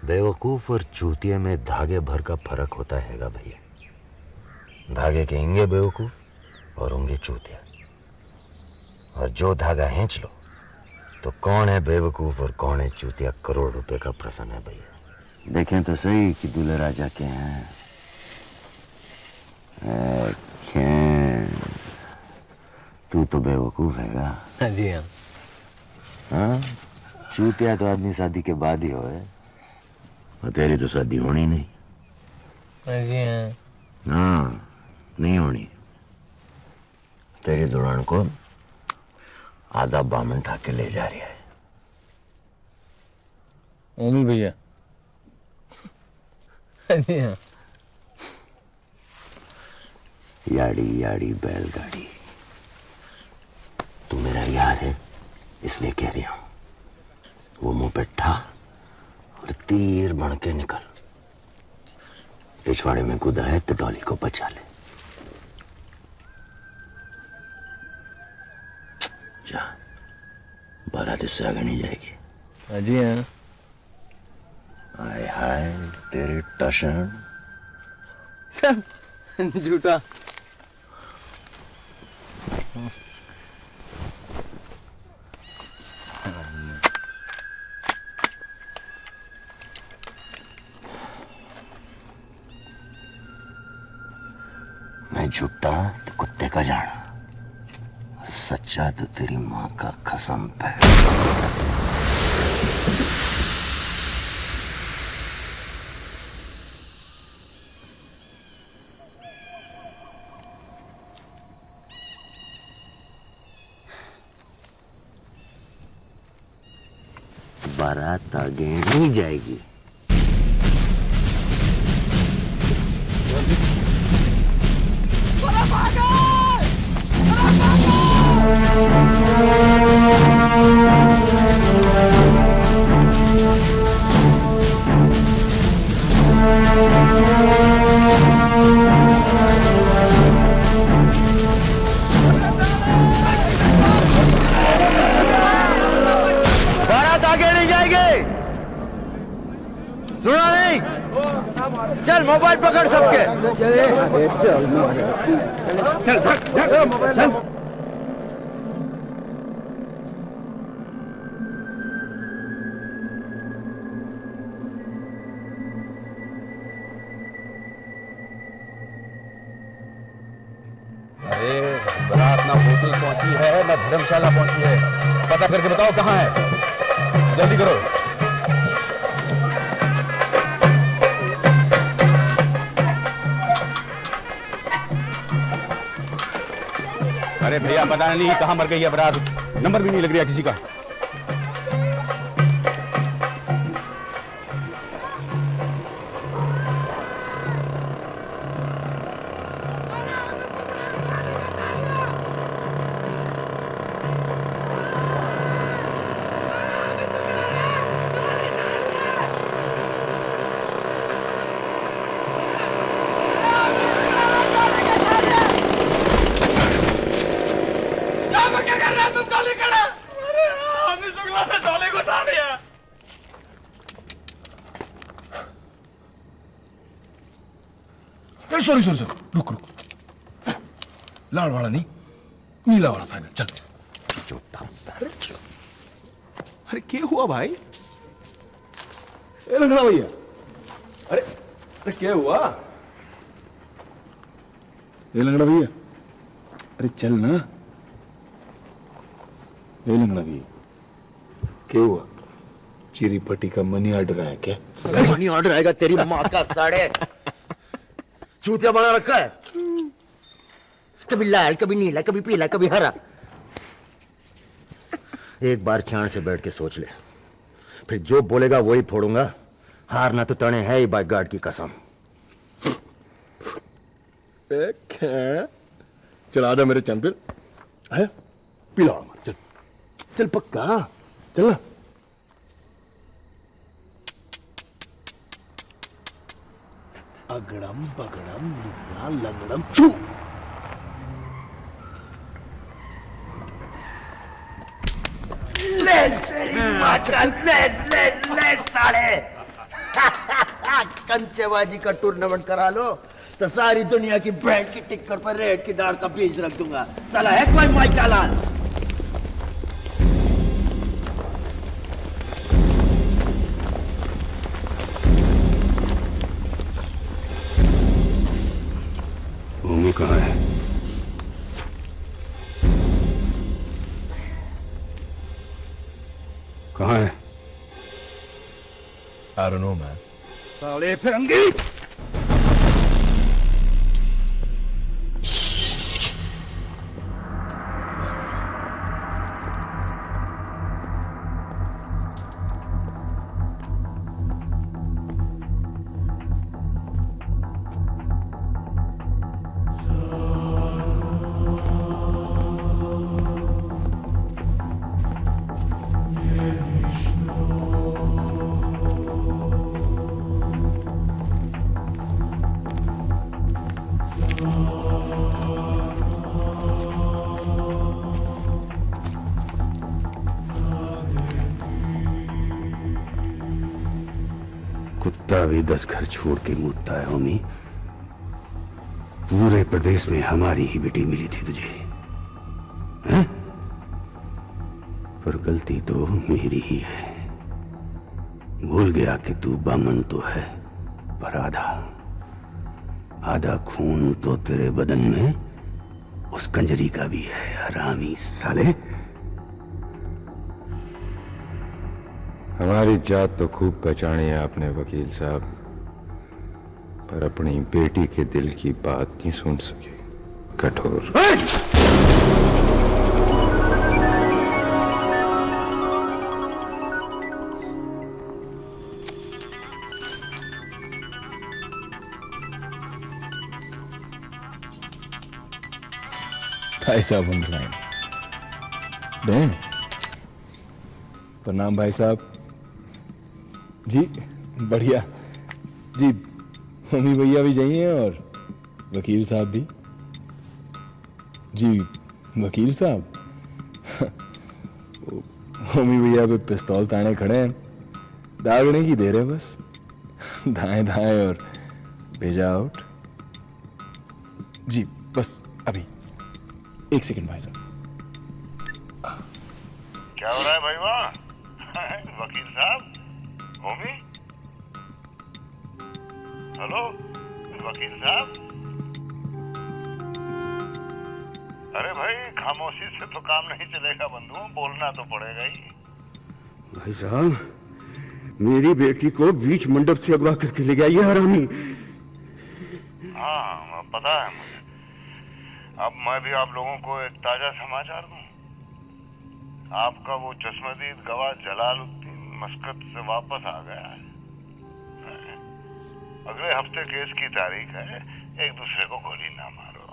बेवकूफ और चूतिए में धागे भर का फर्क होता हैगा भैया। धागे के इंगे बेवकूफ और होंगे चूतिया, और जो धागा खींच लो तो कौन है बेवकूफ और कौन है चूतिया, करोड़ रुपए का प्रश्न है भैया। देखें तो सही कि दूल्हे राजा के हैं। तू तो बेवकूफ हैगा। हाँ जी हाँ। हाँ, चूतिया तो आदमी शादी के बाद ही होए, और तेरी तो शादी होनी नहीं। हाँ जी हाँ। हाँ, नहीं होनी। तेरी दुल्हन को आधा बामन ठाके ले जा रही है। ओमी भैया। हाँ जी हाँ। याड़ी याड़ी बैलगाड़ी। तू मेरा यार है इसलिए कह रही हूं। वो मुंह पे ठा और तीर बन के निकल। पिछवाड़े में कूदा है तो डॉली को बचा ले। जा, बारात इससे आगे नहीं जाएगी। हाँ जी हाँ। हाय हाय तेरी टशन। सब झूठा। मैं झूठा तो कुत्ते का जाना, और सच्चा तो तेरी माँ का कसम पे। बारात आगे नहीं जाएगी। बारात आगे नहीं जाएगी। सुना नहीं? चल मोबाइल पकड़ सबके। अरे बारात ना होटल पहुंची है ना धर्मशाला पहुंची है। पता करके बताओ कहाँ है, जल्दी करो। अरे भैया पता नहीं कहाँ मर गई है बारात, नंबर भी नहीं लग रहा किसी का। क्या कर रहा है तुम? टॉली खड़ा। अरे हमने शुक्ला ने टॉली को उठा लिया। सॉरी सॉरी सॉरी, रुक रुक। लाल वाला नहीं, नीला वाला फाइनल। चल। अरे क्या हुआ भाई? ए लंगड़ा भैया, अरे अरे क्या हुआ? ए लंगड़ा भैया, अरे चल ना। ए लंगड़ा भैया, क्या हुआ? चिरी पट्टी का मनी ऑर्डर आया क्या? मनी ऑर्डर आएगा तेरी माँ का साड़े। चूतिया बना रखा है, कभी लाल कभी नीला कभी पीला कभी हरा। एक बार चांद से बैठ के सोच ले, फिर जो बोलेगा वही फोड़ूंगा। हारना तो तने है ही, बाइक गार्ड की कसम। चल आजा मेरे चैंपियन, है पिला। चल चल पक्का, चल ना। अगड़म बगड़म लुगड़ा लंगड़म छू। ले साले। कंचेबाजी का टूर्नामेंट करा लो तो सारी दुनिया की बैंड की टिक्कर पर रेड की दाढ़ का पीस रख दूंगा। साला है कोई माइका लाल? भूमि कहाँ है? कहाँ है? I don't know, man. साले फिरंगी! कुत्ता भी 10 घर छोड़ के मुतता है होमी। पूरे प्रदेश में हमारी ही बेटी मिली थी तुझे, हैं? पर गलती तो मेरी ही है। भूल गया कि तू बामन तो है, पर आधा खून तो तेरे बदन में उस कंजरी का भी है। हरामी साले! हमारी जात तो खूब पहचानी है आपने वकील साहब, पर अपनी बेटी के दिल की बात नहीं सुन सके। कठोर। भाई साहब ऑन लाइन। डैम। प्रणाम भाई साहब। जी बढ़िया जी। मम्मी भैया भी चाहिए और वकील साहब भी। जी वकील साहब मम्मी भैया पे पिस्तौल ताने खड़े हैं, दागने की देर है बस। दाएं दाएं और भेजा आउट। जी बस अभी 1 सेकंड भाई साहब। क्या हो रहा है भाई वहाँ? वकील साहब, होमी, हेलो वकील साहब। अरे भाई खामोशी से तो काम नहीं चलेगा बंधु, बोलना तो पड़ेगा ही। भाई साहब, मेरी बेटी को बीच मंडप से अगवा करके ले गया ये हरामी। हाँ पता है मुझे। अब मैं भी आप लोगों को एक ताजा समाचार दूं। आपका वो चश्मदीद गवाह जलालुद्दीन मस्कत से वापस आ गया है। अगले हफ्ते केस की तारीख है। एक दूसरे को गोली ना मारो,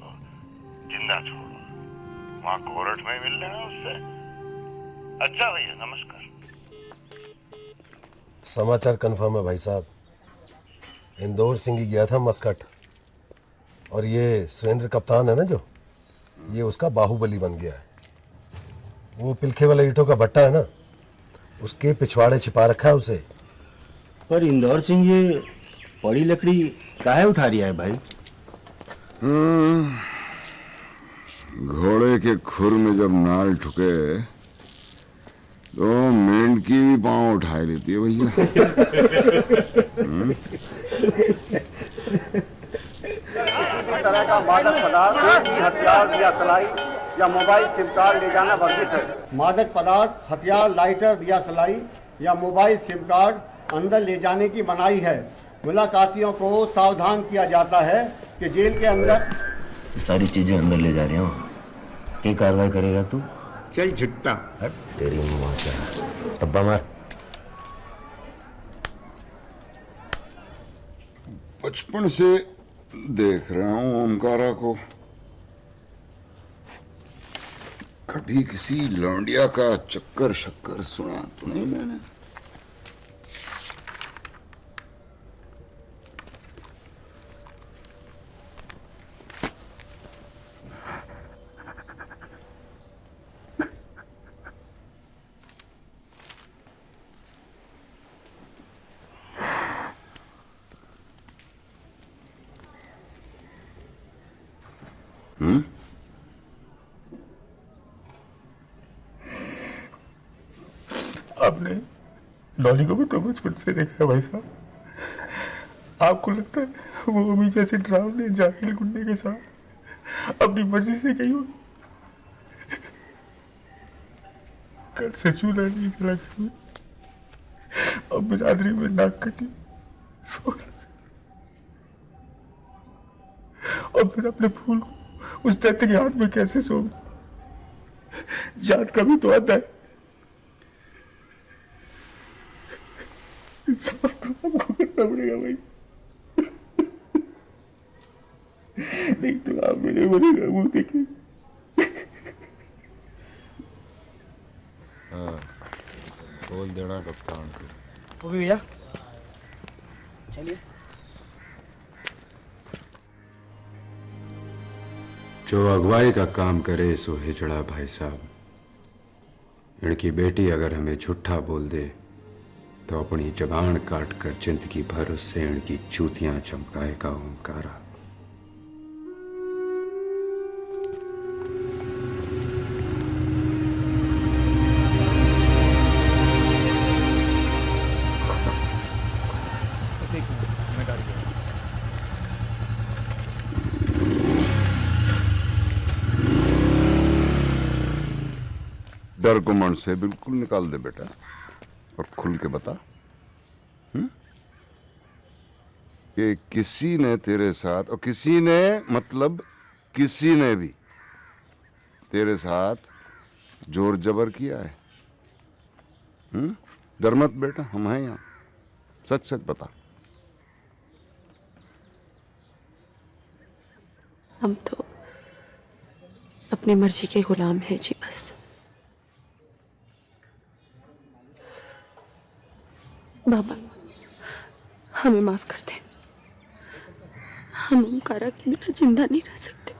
जिंदा छोड़ो। वहां कोर्ट में मिल लेना उससे। अच्छा भैया नमस्कार। समाचार कंफर्म है भाई साहब। इंदौर सिंह ही गया था मस्कट, और ये सुरेंद्र कप्तान है ना जो, ये उसका बाहुबली बन गया है। वो पिलखे वाले ईंटों का भट्टा है ना, उसके पिछवाड़े छिपा रखा है उसे। पर इंदौर सिंह ये बड़ी लकड़ी काहे उठा रिया है भाई? घोड़े के खुर में जब नाल ठुके तो मेंढकी भी पांव उठा लेती है भैया। किसी तरह का मादक पदार्थ, हथियार या सलाई या मोबाइल सिम कार्ड ले जाना वर्जित है। मादक पदार्थ, हथियार, लाइटर या सलाई या मोबाइल सिम कार्ड अंदर ले जाने की मनाही है। मुलाकातियों को सावधान किया जाता है कि जेल के अंदर सारी चीजें अंदर ले जा रही हूँ। क्या कार्रवाई करेगा तू? चल झुट्टा। हट तेरी माँ का डब्बा मार। बचपन से देख रहा हूँ ओमकारा को। कभी किसी लौंडिया का चक्कर शक्कर सुना तो नहीं मैंने। आपने डॉली को भी तो बचपन से देखा है भाई साहब। आपको लगता है वो अभी जैसे डरावने जाहिल गुंडे के साथ अपनी मर्जी से गई हो? कल से चूल्हा नहीं जला करूँ, अब बिरादरी में नाक कटी सो, और फिर अपने फूल को उस दैत्य के हाथ में कैसे सो? जात का भी तो आता है। इंसाफ तो आपको करना पड़ेगा भाई, नहीं तो आप मेरे बनेगा मुंह देखिए। हाँ, बोल देना कप्तान को। वो भी भैया चलिए। जो अगुवाई का काम करे सो हिजड़ा भाई साहब। इनकी बेटी अगर हमें झूठा बोल दे तो अपनी जबान काट कर जिंदगी भर उससे इनकी चूतियां चमकाएगा ओमकारा। डर को मन से बिल्कुल निकाल दे बेटा, और खुल के बता कि किसी ने तेरे साथ, और किसी ने मतलब किसी ने भी तेरे साथ जोर जबर किया है? डर मत बेटा, हम हैं यहाँ, सच सच बता। हम तो अपनी मर्जी के गुलाम हैं जी, बस। बाबा हमें माफ कर दें, हम ओमकारा के बिना जिंदा नहीं रह सकते।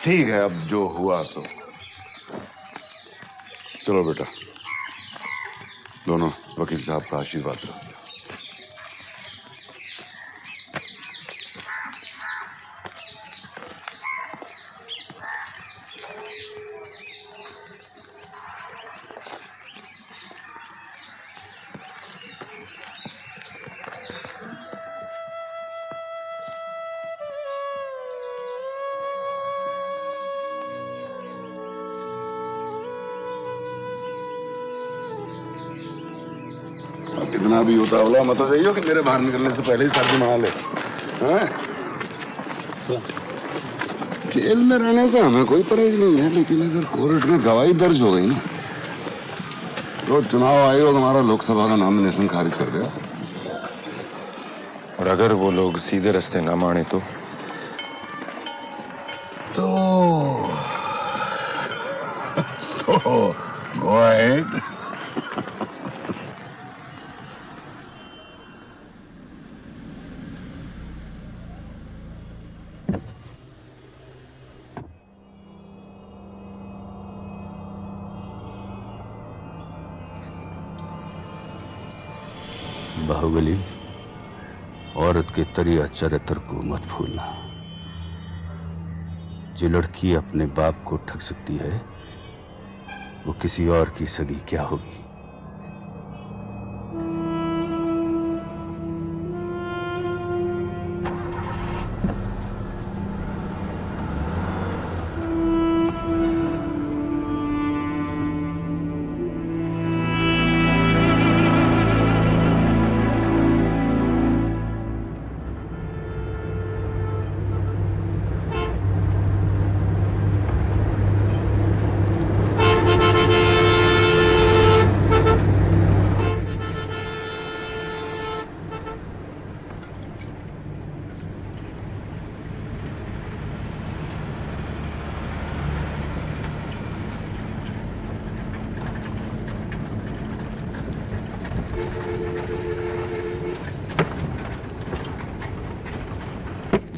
ठीक है, अब जो हुआ सो। चलो बेटा, दोनों वकील साहब का आशीर्वाद लो। इतना भी उतावला मत हो जाइए कि मेरे बाहर निकलने से पहले ही सर्दी मना ले। जेल में रहने से हमें कोई परहेज नहीं है, लेकिन अगर कोर्ट में गवाही दर्ज हो गई ना तो चुनाव आयोग हमारा लोकसभा का नॉमिनेशन खारिज कर देगा। और अगर वो लोग सीधे रास्ते ना माने तो गो अहेड। बाहुबली, औरत के तरिया चरित्र को मत भूलना। जो लड़की अपने बाप को ठग सकती है वो किसी और की सगी क्या होगी।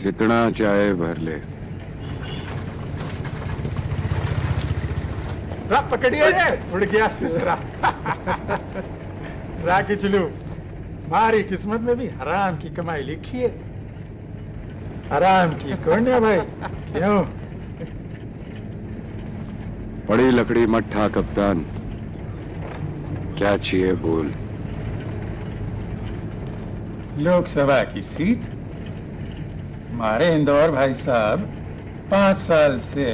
जितना चाहे भर ले। पकड़िए, उड़ गया सुसरा। राखी चलू हमारी किस्मत में भी हराम की कमाई लिखी है। हराम की कौन है भाई? क्यों? पड़ी लकड़ी मट्ठा कप्तान, क्या चाहिए बोल। लोकसभा की सीट हमारे इंदौर भाई साहब 5 साल से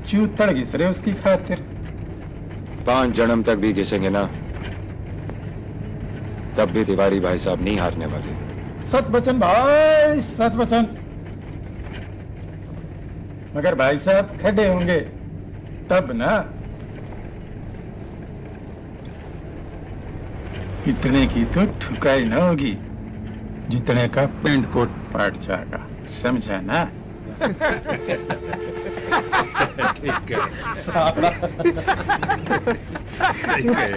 चूतड़ घिस रहे उसकी खातिर। 5 जन्म तक भी घिसेंगे ना, तब भी तिवारी भाई साहब नहीं हारने वाले। सत बचन भाई, सत बचन। मगर भाई साहब खड़े होंगे तब ना। इतने की तो ठुकाई ना होगी जितने का पेंट कोट पाट जाएगा, समझा ना? ठीक है साला। सही है।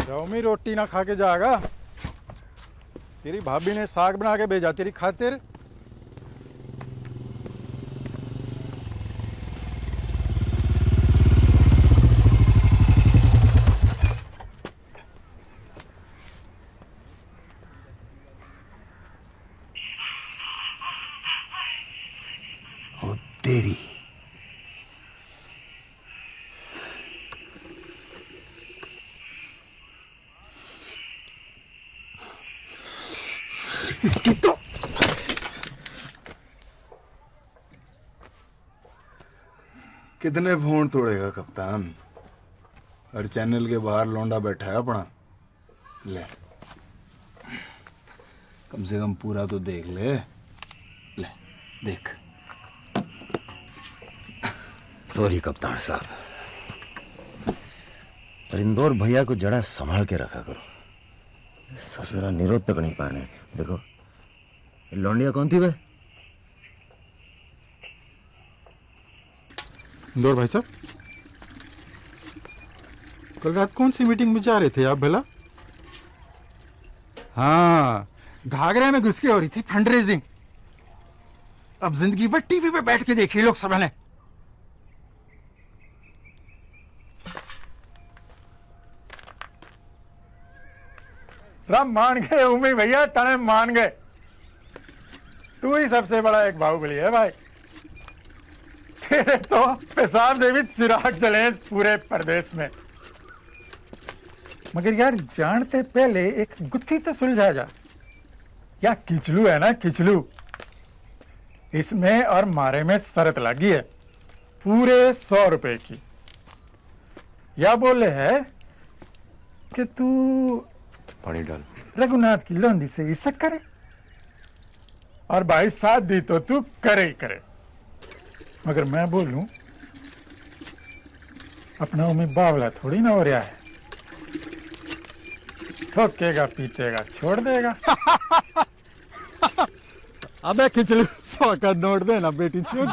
रौमी रोटी ना खा के जाएगा। तेरी भाभी ने साग बना के भेजा तेरी खातिर। ओ तेरी। इसकी तो कितने फोन तोड़ेगा कप्तान? हर चैनल के बाहर लौंडा बैठा है अपना। ले कम से कम पूरा तो देख ले। ले देख। सॉरी कप्तान साहब, पर इंदौर भैया को जरा संभाल के रखा करो। ससुरा निरोध तक नहीं पाने। देखो ये लौंडिया कौन थी बे? इंदौर भाई साहब, कल रात कौन सी मीटिंग में जा रहे थे आप भला? हाँ, घाघरा में घुस के हो रही थी फंड रेजिंग। अब जिंदगी भर टीवी पे बैठ के देखी लोकसभा ने। राम मान गए उम्मी भैया, तने मान गए। तू ही सबसे बड़ा एक बाहुबली है भाई। तेरे तो पेशाब से भी चिराग जले इस पूरे प्रदेश में। मगर यार जानते पहले एक गुत्थी तो सुलझा जा। या किचलू है ना, किचलू, इसमें और मारे में शर्त लगी है पूरे 100 रुपए की। या बोले है कि तू पानी डाल। रघुनाथ की लौंडी से इसक करे, और भाई साथ दी तो तू करे ही करे। मगर मैं बोलूं, अपना में बावला थोड़ी ना हो रहा है। ठोकेगा पीटेगा छोड़ देगा। अबे खिचड़ी 100 का नोट देना बेटी चुद।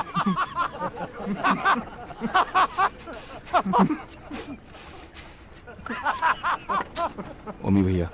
ओमी भैया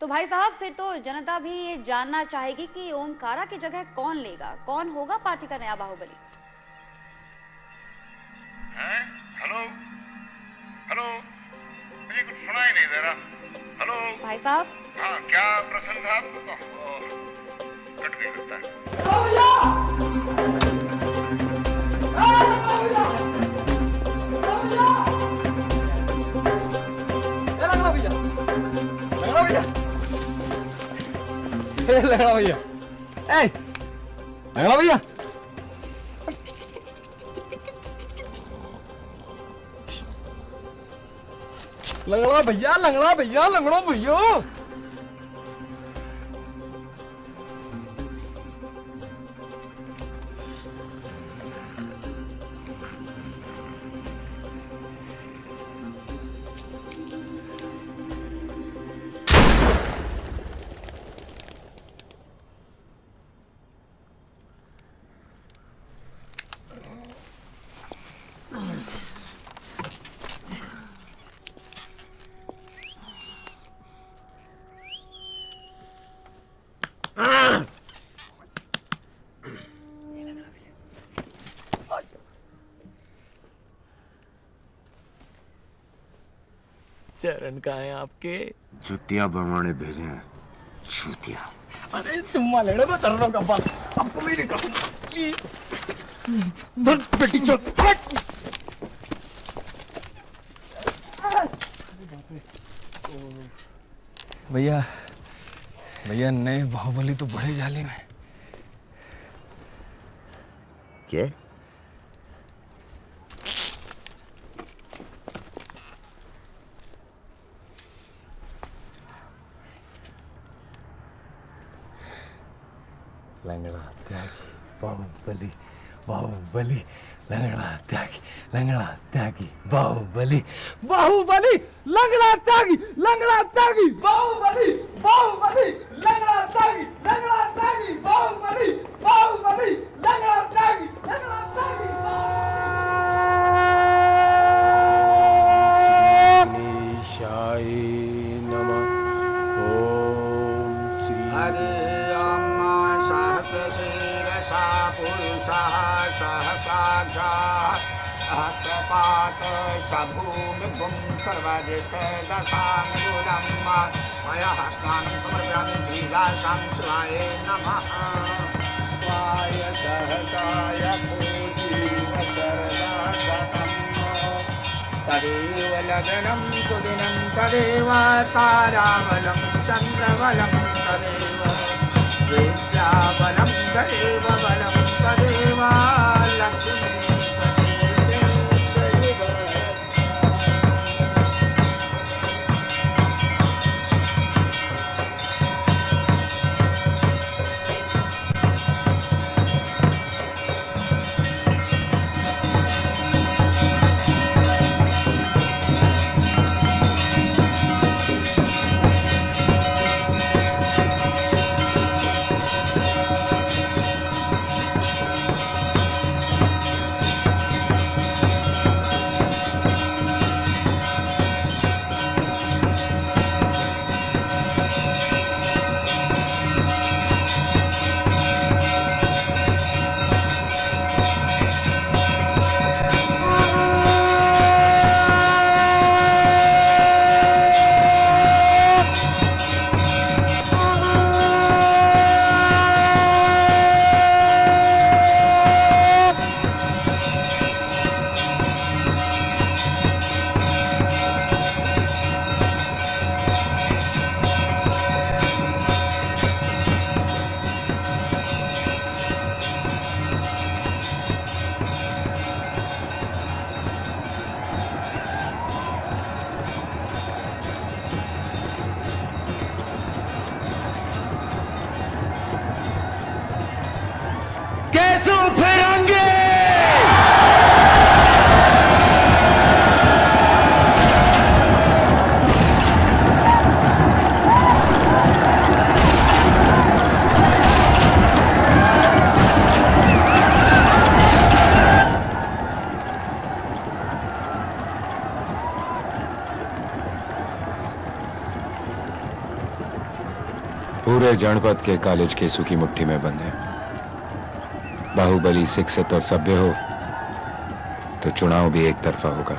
तो भाई साहब फिर तो जनता भी ये जानना चाहेगी कि ओमकारा की जगह कौन लेगा, कौन होगा पार्टी का नया बाहुबली। हैं? हेलो हेलो, मुझे कुछ सुना ही नहीं दे रहा। हेलो भाई साहब। हाँ, क्या प्रश्न था आपको? कट नहीं लगता है। भैया लंगड़ा भैया लंगड़ा भैया लंगड़ा भैया लंगड़ा भैया लंगड़ा भैया चरण कहाँ है आपके? जुतिया बनवाने भेजे हैं, जुतिया। अरे चुम्मा लेने में तरनों का बात आपको मेरी कसम धर बेटी चल भैया भैया नए बाहुबली तो बड़े जाली में क्या? लंगड़ा त्यागी बाहुबली बाहुबली लंगड़ा त्यागी लंगड़ा त्यागी बाहुबली बाहुबली लंगड़ा त्यागी बाहुबली बाहुबली लंगड़ा त्यागी बाहुबली बाहुबली लंगड़ा त्यागी गणेशाय नमः। ओम श्री हरे अम्मा सहस्रशीर्षा पुरुषः सहस्राक्षः सहस्रपात सभूमिभुं सर्वदिष्टदशाङ्गुलं मया स्नानं समर्पयामि श्रीदासां शिवाय नमः। वाय सहसाय पूजीव शरदाशतम् तदेव लग्नं सुदिनं तदेव ताराबलं चन्द्रबलं तदेव विद्याबलं तदेव बलं तदेव लक्ष्मी पूरे जनपद के कॉलेज केसू की मुट्ठी में बंद है। बाहुबली शिक्षित और सभ्य हो तो चुनाव भी एक तरफा होगा।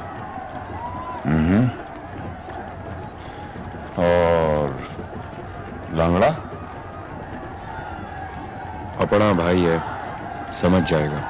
और लंगड़ा अपना भाई है, समझ जाएगा।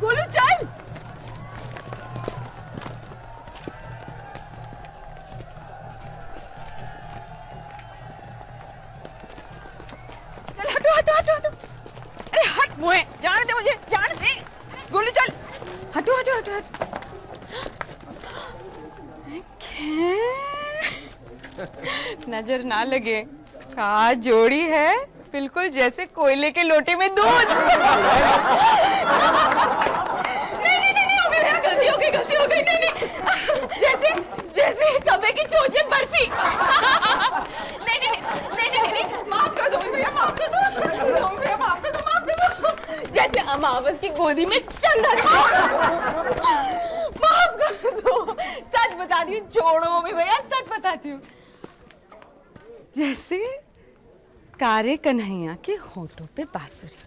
गोलू चल। चल हटो हटो हटो हटो। अरे हट मुए, जाने दे मुझे, जाने दे। गोलू चल, हटो हटो हटो हटो। नजर ना लगे, कहा जोड़ी है बिल्कुल जैसे कोयले के लोटे में दूध। गलती हो गई नहीं नहीं, जैसे जैसे कब्बे की चोंच में बर्फी। नहीं नहीं नहीं नहीं नहीं, माफ कर दो भैया, माफ कर दो भैया, माफ कर दो, माफ कर दो। जैसे अमावस की गोदी में चंदन। माफ कर दो, सच बताती हूँ, छोड़ो भी भैया, सच बताती हूँ। जैसे कारे कन्हैया के होठों पे बांसुरी।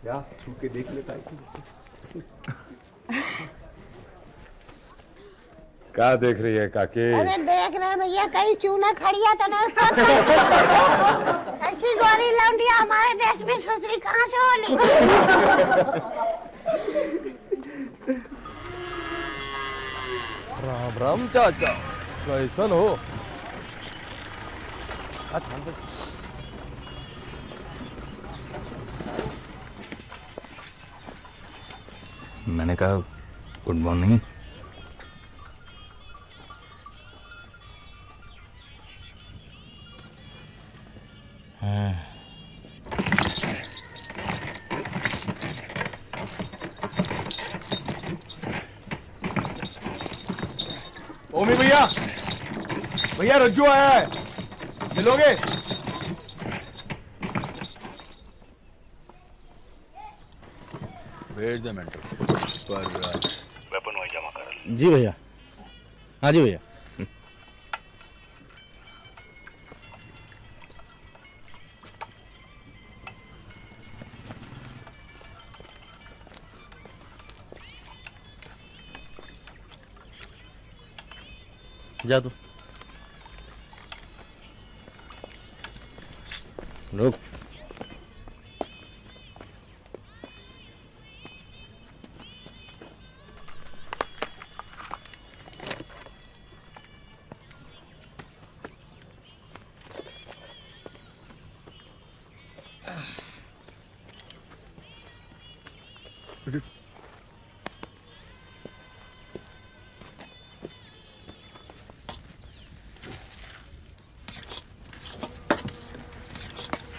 क्या छू के देख लेता है? क्या देख रही है काके? अरे देख रहे भैया, कहीं चूना खड़िया तो नहीं। ऐसी गोरी लौंडिया हमारे देश में ससुरी कहाँ से होली? राम राम चाचा, कैसन हो? मैंने कहा गुड मॉर्निंग। ओमी भैया, भैया रज्जू आया है, मिलोगे? भेज दे मेंटल पर वेपन वहीं जमा कर। जी भैया, हाँ जी भैया। जा तू। रुक।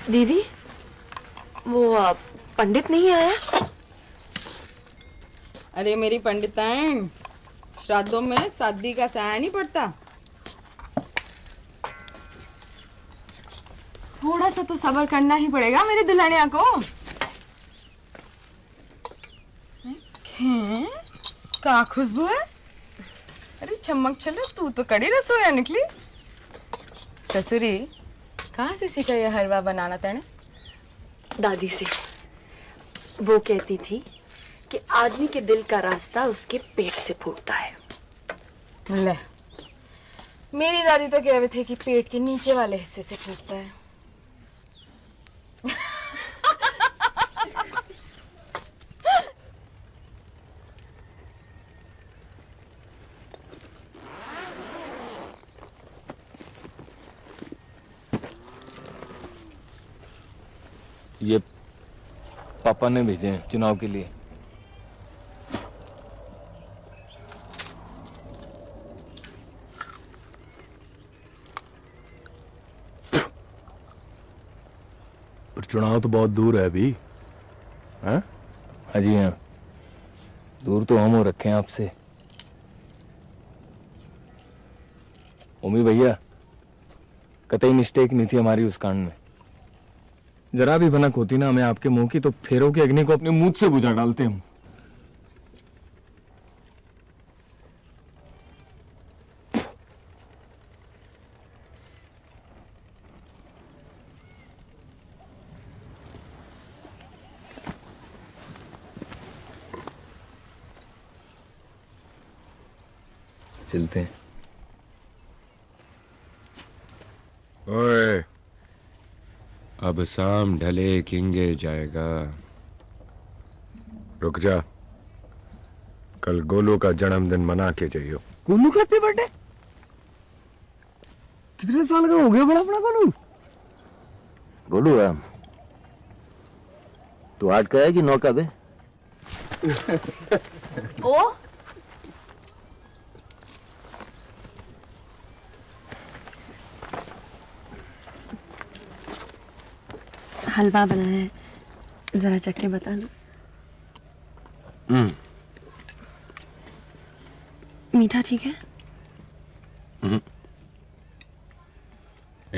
दीदी, वो पंडित नहीं आया? अरे मेरी पंडिताइन, श्राद्धों में शादी का साया नहीं पड़ता। थोड़ा सा तो सब्र करना ही पड़ेगा मेरी दुल्हनिया को। क्या खुशबू है? अरे चमक चलो, तू तो कड़ी रसोईया निकली। ससुरी, कहाँ से सीखा ये हलवा बनाना तेने? दादी से। वो कहती थी कि आदमी के दिल का रास्ता उसके पेट से फूटता है। ले, मेरी दादी तो कहते थे कि पेट के नीचे वाले हिस्से से फूटता है। ये पापा ने भेजे हैं चुनाव के लिए। पर चुनाव तो बहुत दूर है अभी। हाँ? हाँ जी हाँ, दूर तो हम हो रखे हैं आपसे। ओमी भैया, कतई मिस्टेक नहीं थी हमारी उस कांड में। जरा भी भनक होती ना हमें आपके मुंह की, तो फेरों की अग्नि को अपने मुंह से बुझा डालते हम। चलते हैं। ओए, अब शाम ढले किंगे जाएगा। रुक जा, कल गोलू का जन्मदिन मना के जाइयो। गोलू का हैप्पी बर्थडे? कितने साल का हो गया बड़ा अपना गोलू? गोलू है तू 8 का है कि 9 का बे? ओ हलवा बना है, जरा चख के बताना। मीठा ठीक है?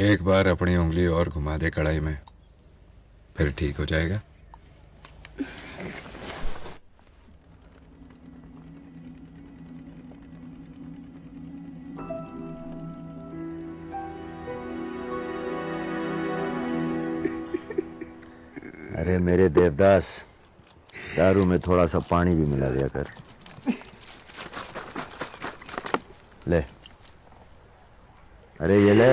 एक बार अपनी उंगली और घुमा दे कढ़ाई में, फिर ठीक हो जाएगा। अरे मेरे देवदास, दारू में थोड़ा सा पानी भी मिला दिया कर। ले, अरे ये ले।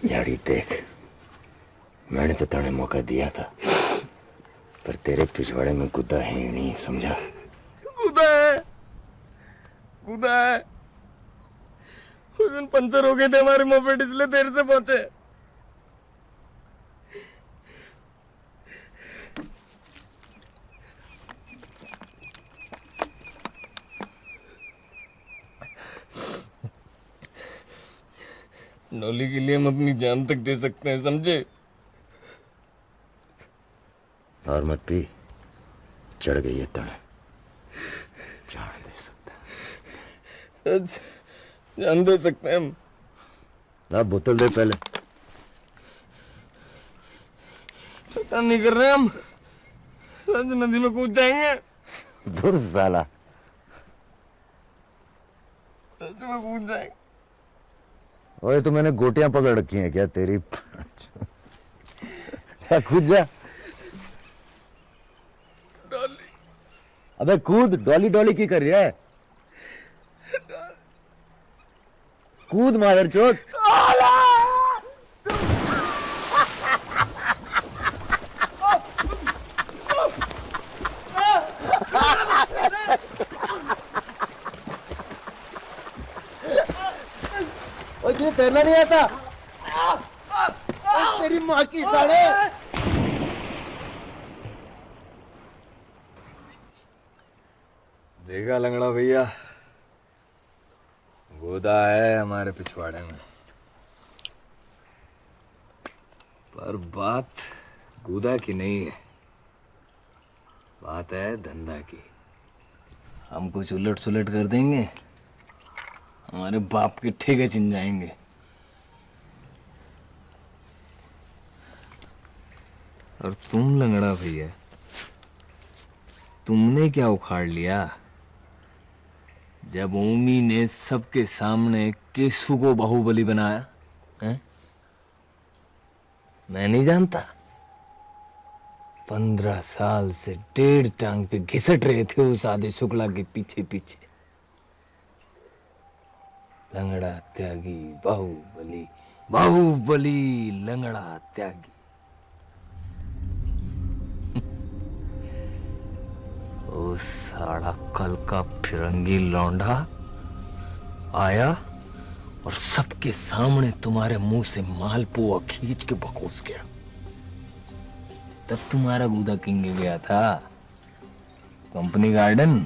यारी देख, मैंने तो तेने मौका दिया था, पर तेरे पिछवाड़े में गुद्दा है ही नहीं, समझा? कूदा है, कूदा है। उस दिन पंचर हो गए थे हमारे मोपेड, इसलिए देर से पहुंचे। डॉली के लिए हम अपनी जान तक दे सकते हैं, समझे? और मत पी, चढ़ गई है तड़े, जान दे सकता है। सच जान दे सकते हैं हम। ना बोतल दे पहले। पता नहीं कर रहे हम, सच नदी में कूद जाएंगे। दूर साला, सच में कूद जाएंगे। ओए तो मैंने गोटियां पकड़ रखी हैं क्या तेरी? जा कूद जा। डॉली, अबे कूद, डॉली डॉली की कर रही है? कूद मादरचोद। ओए तुझे तैरना नहीं आता? तेरी माँ की साड़े। देखा लंगड़ा भैया, गोदा है हमारे पिछवाड़े में, पर बात गोदा की नहीं है, बात है धंधा की। हम कुछ उलट सुलट कर देंगे, हमारे बाप के ठेके छिन जाएंगे। और तुम लंगड़ा भैया, तुमने क्या उखाड़ लिया जब ओमी ने सबके सामने केसु को बाहुबली बनाया है? मैं नहीं जानता। 15 साल से 1.5 टांग पे घिसट रहे थे उस आदि शुक्ला के पीछे पीछे। लंगड़ा त्यागी बाहुबली, बाहुबली लंगड़ा त्यागी। ओ साला कल का फिरंगी लौंडा आया और सबके सामने तुम्हारे मुंह से मालपुआ खींच के बकोस गया। तब तुम्हारा गूदा किंग गया था कंपनी गार्डन।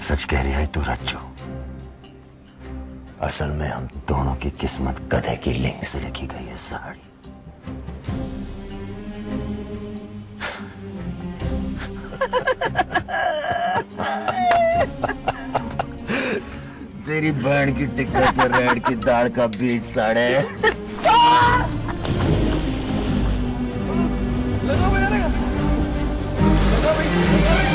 सच कह रही है तू रज्जू, असल में हम दोनों की किस्मत गधे की लिंग से लिखी गई है साड़ी। तेरी बहन की टिक्कर पर रेड की दाढ़ का बीज साड़े। लगा भाई, लगा भाई।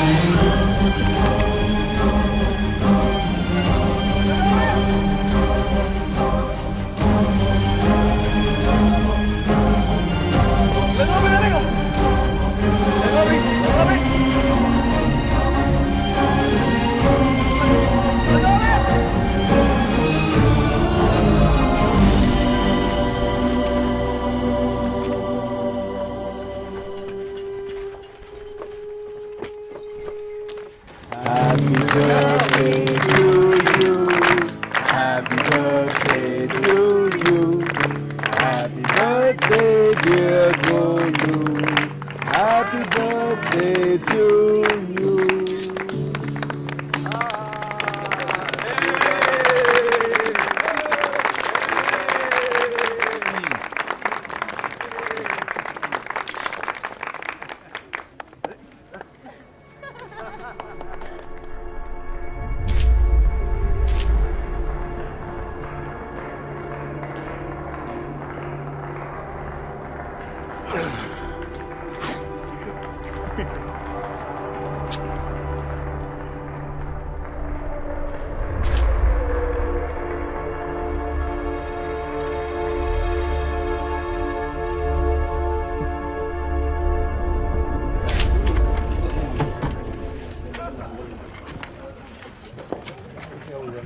नदी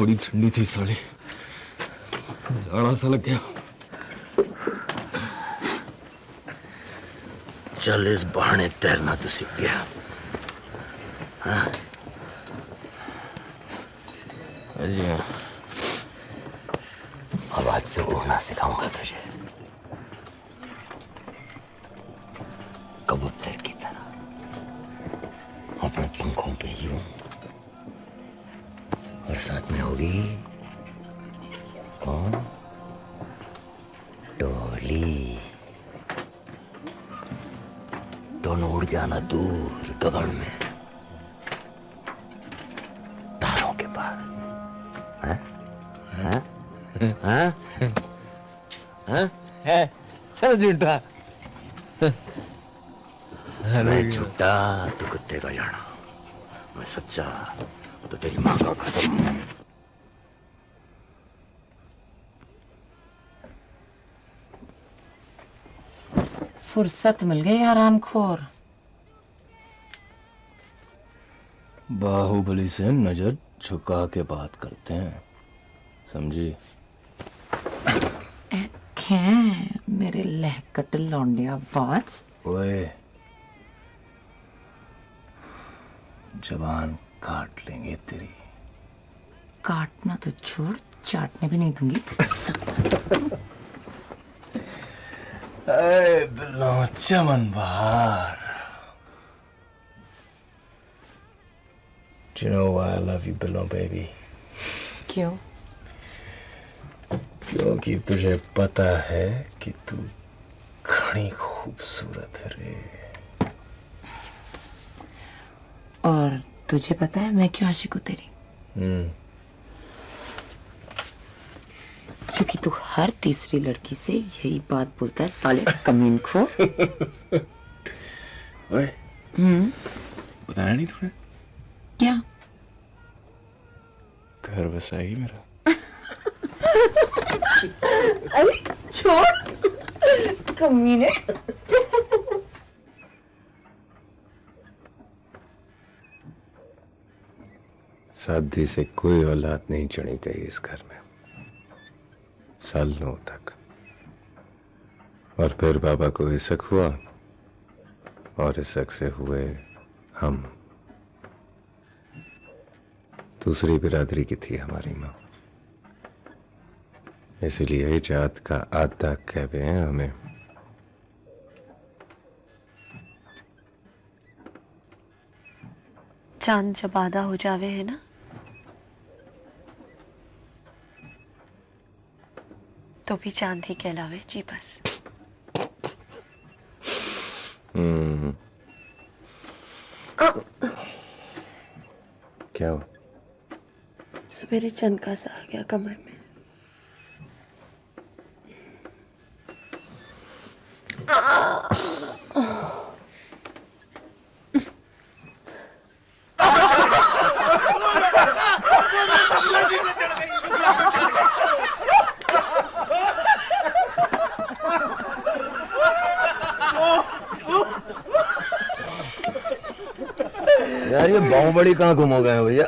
बड़ी ठंडी थी साली, जाड़ा सा लग गया। चल इस बहाने तैरना तो सीख गया। हाँ? जी हाँ। अब आज से उड़ना सिखाऊंगा तुझे, कबूतर की तरह अपने पंखों पे यूं, और साथ में होगी कौन? डोली। दोनों उड़ जाना दूर गगन में, तारों के पास। हैं? हैं? हैं? हैं? है सर झूठा। मैं झूठा तो कुत्ते का जाना, मैं सच्चा तो तेरी माँ का कसम। फुर्सत मिल गई आरामखोर। बाहुबली से नजर झुका के बात करते हैं, समझी? क्या मेरे लहकट लौंडिया बाज? ओए, जबान काट लेंगे तेरी। काटना तो छोड़, चाटने भी नहीं दूंगी। अरे बिल्लो चमन बहार। Do you know why I love you, बिल्लो baby? क्यों? क्योंकि तुझे पता है कि तू घनी खूबसूरत है रे। और तुझे पता है मैं क्यों आशिक हूँ तेरी? क्योंकि तू हर तीसरी लड़की से यही बात बोलता है, साले कमीनखोर। ओए, बताया नहीं तूने? क्या? घर बसाएगी मेरा? अरे छोड़ कमीने। शादी से कोई औलाद नहीं चढ़ी गई इस घर में सालों तक, और फिर बाबा को इसक हुआ, और इसक से हुए हम। दूसरी बिरादरी की थी हमारी माँ, इसलिए जात का आधा कहते हैं हमें। चांद जब आधा हो जावे है ना, तो भी चांद ही कहलावे जी बस। क्या हो? सवेरे चनका सा आ गया कमर में। यार ये बाहुबली कहाँ घुम गए हैं भैया?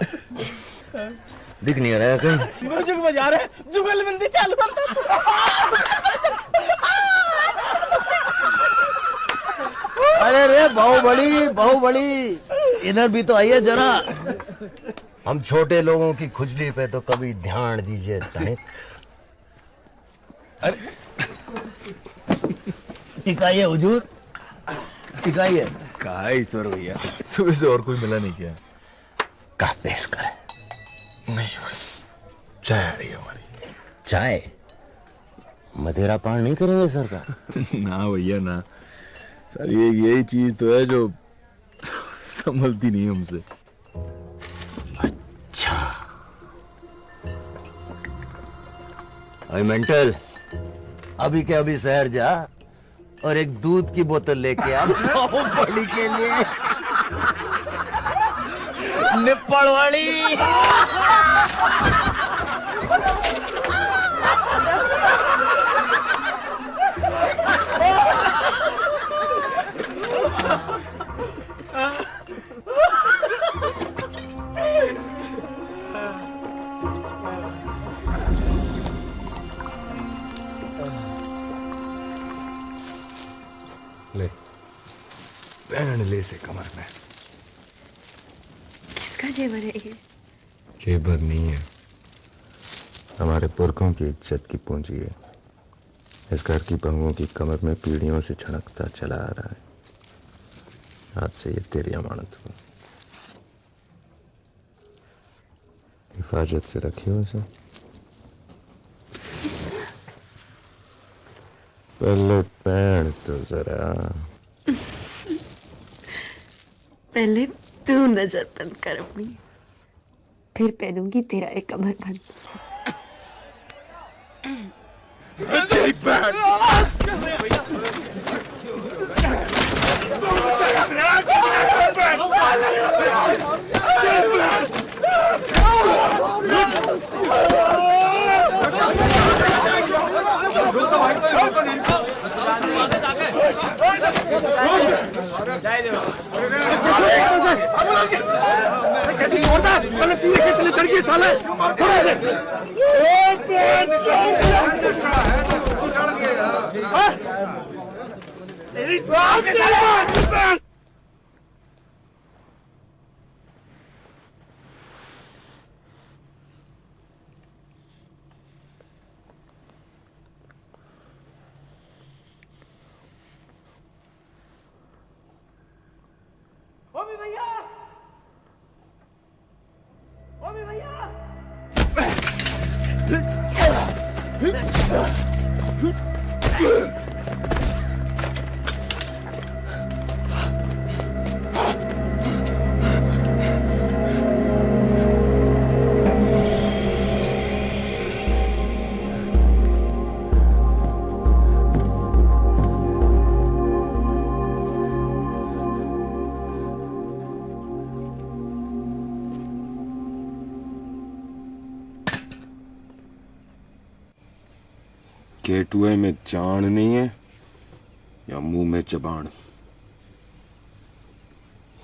दिख नहीं रहा है कहीं। म्यूजिक बजा रहे, जुगलबंदी चालू कर दो। अरे रे बाहुबली, बाहुबली इधर भी तो आइए जरा। हम छोटे लोगों की खुजली पे तो कभी ध्यान दीजिए तनिक। अरे टिकाइए हुजूर, टिकाइए। कहा ईश्वर भैया, सुबह से और कोई मिला नहीं क्या? कहा पेश करे? नहीं बस चाय आ रही है हमारी। चाय? मदिरा पान नहीं करेंगे सरकार? ना भैया ना, सर ये यही चीज तो है जो संभलती नहीं हमसे। अच्छा अरे मेंटल, अभी के अभी शहर जा और एक दूध की बोतल लेके आ बाहुबली के लिए। निप्पड़ वाली। ले पहन ले से कमर में। किसका जेवर है ये? जेवर नहीं है, हमारे पुरखों की इज्जत की पूंजी है। इस घर की बहुओं की कमर में पीढ़ियों से छड़कता चला आ रहा है। आज से ये तेरी अमानत हो, हिफाजत से रखियो इसे। पहले पहन तो जरा। पहले तू नजर बंद कर अपनी, फिर पहनूंगी तेरा एक कमर बंद। तेरी बहन केटुए में जान नहीं है या मुंह में जबान?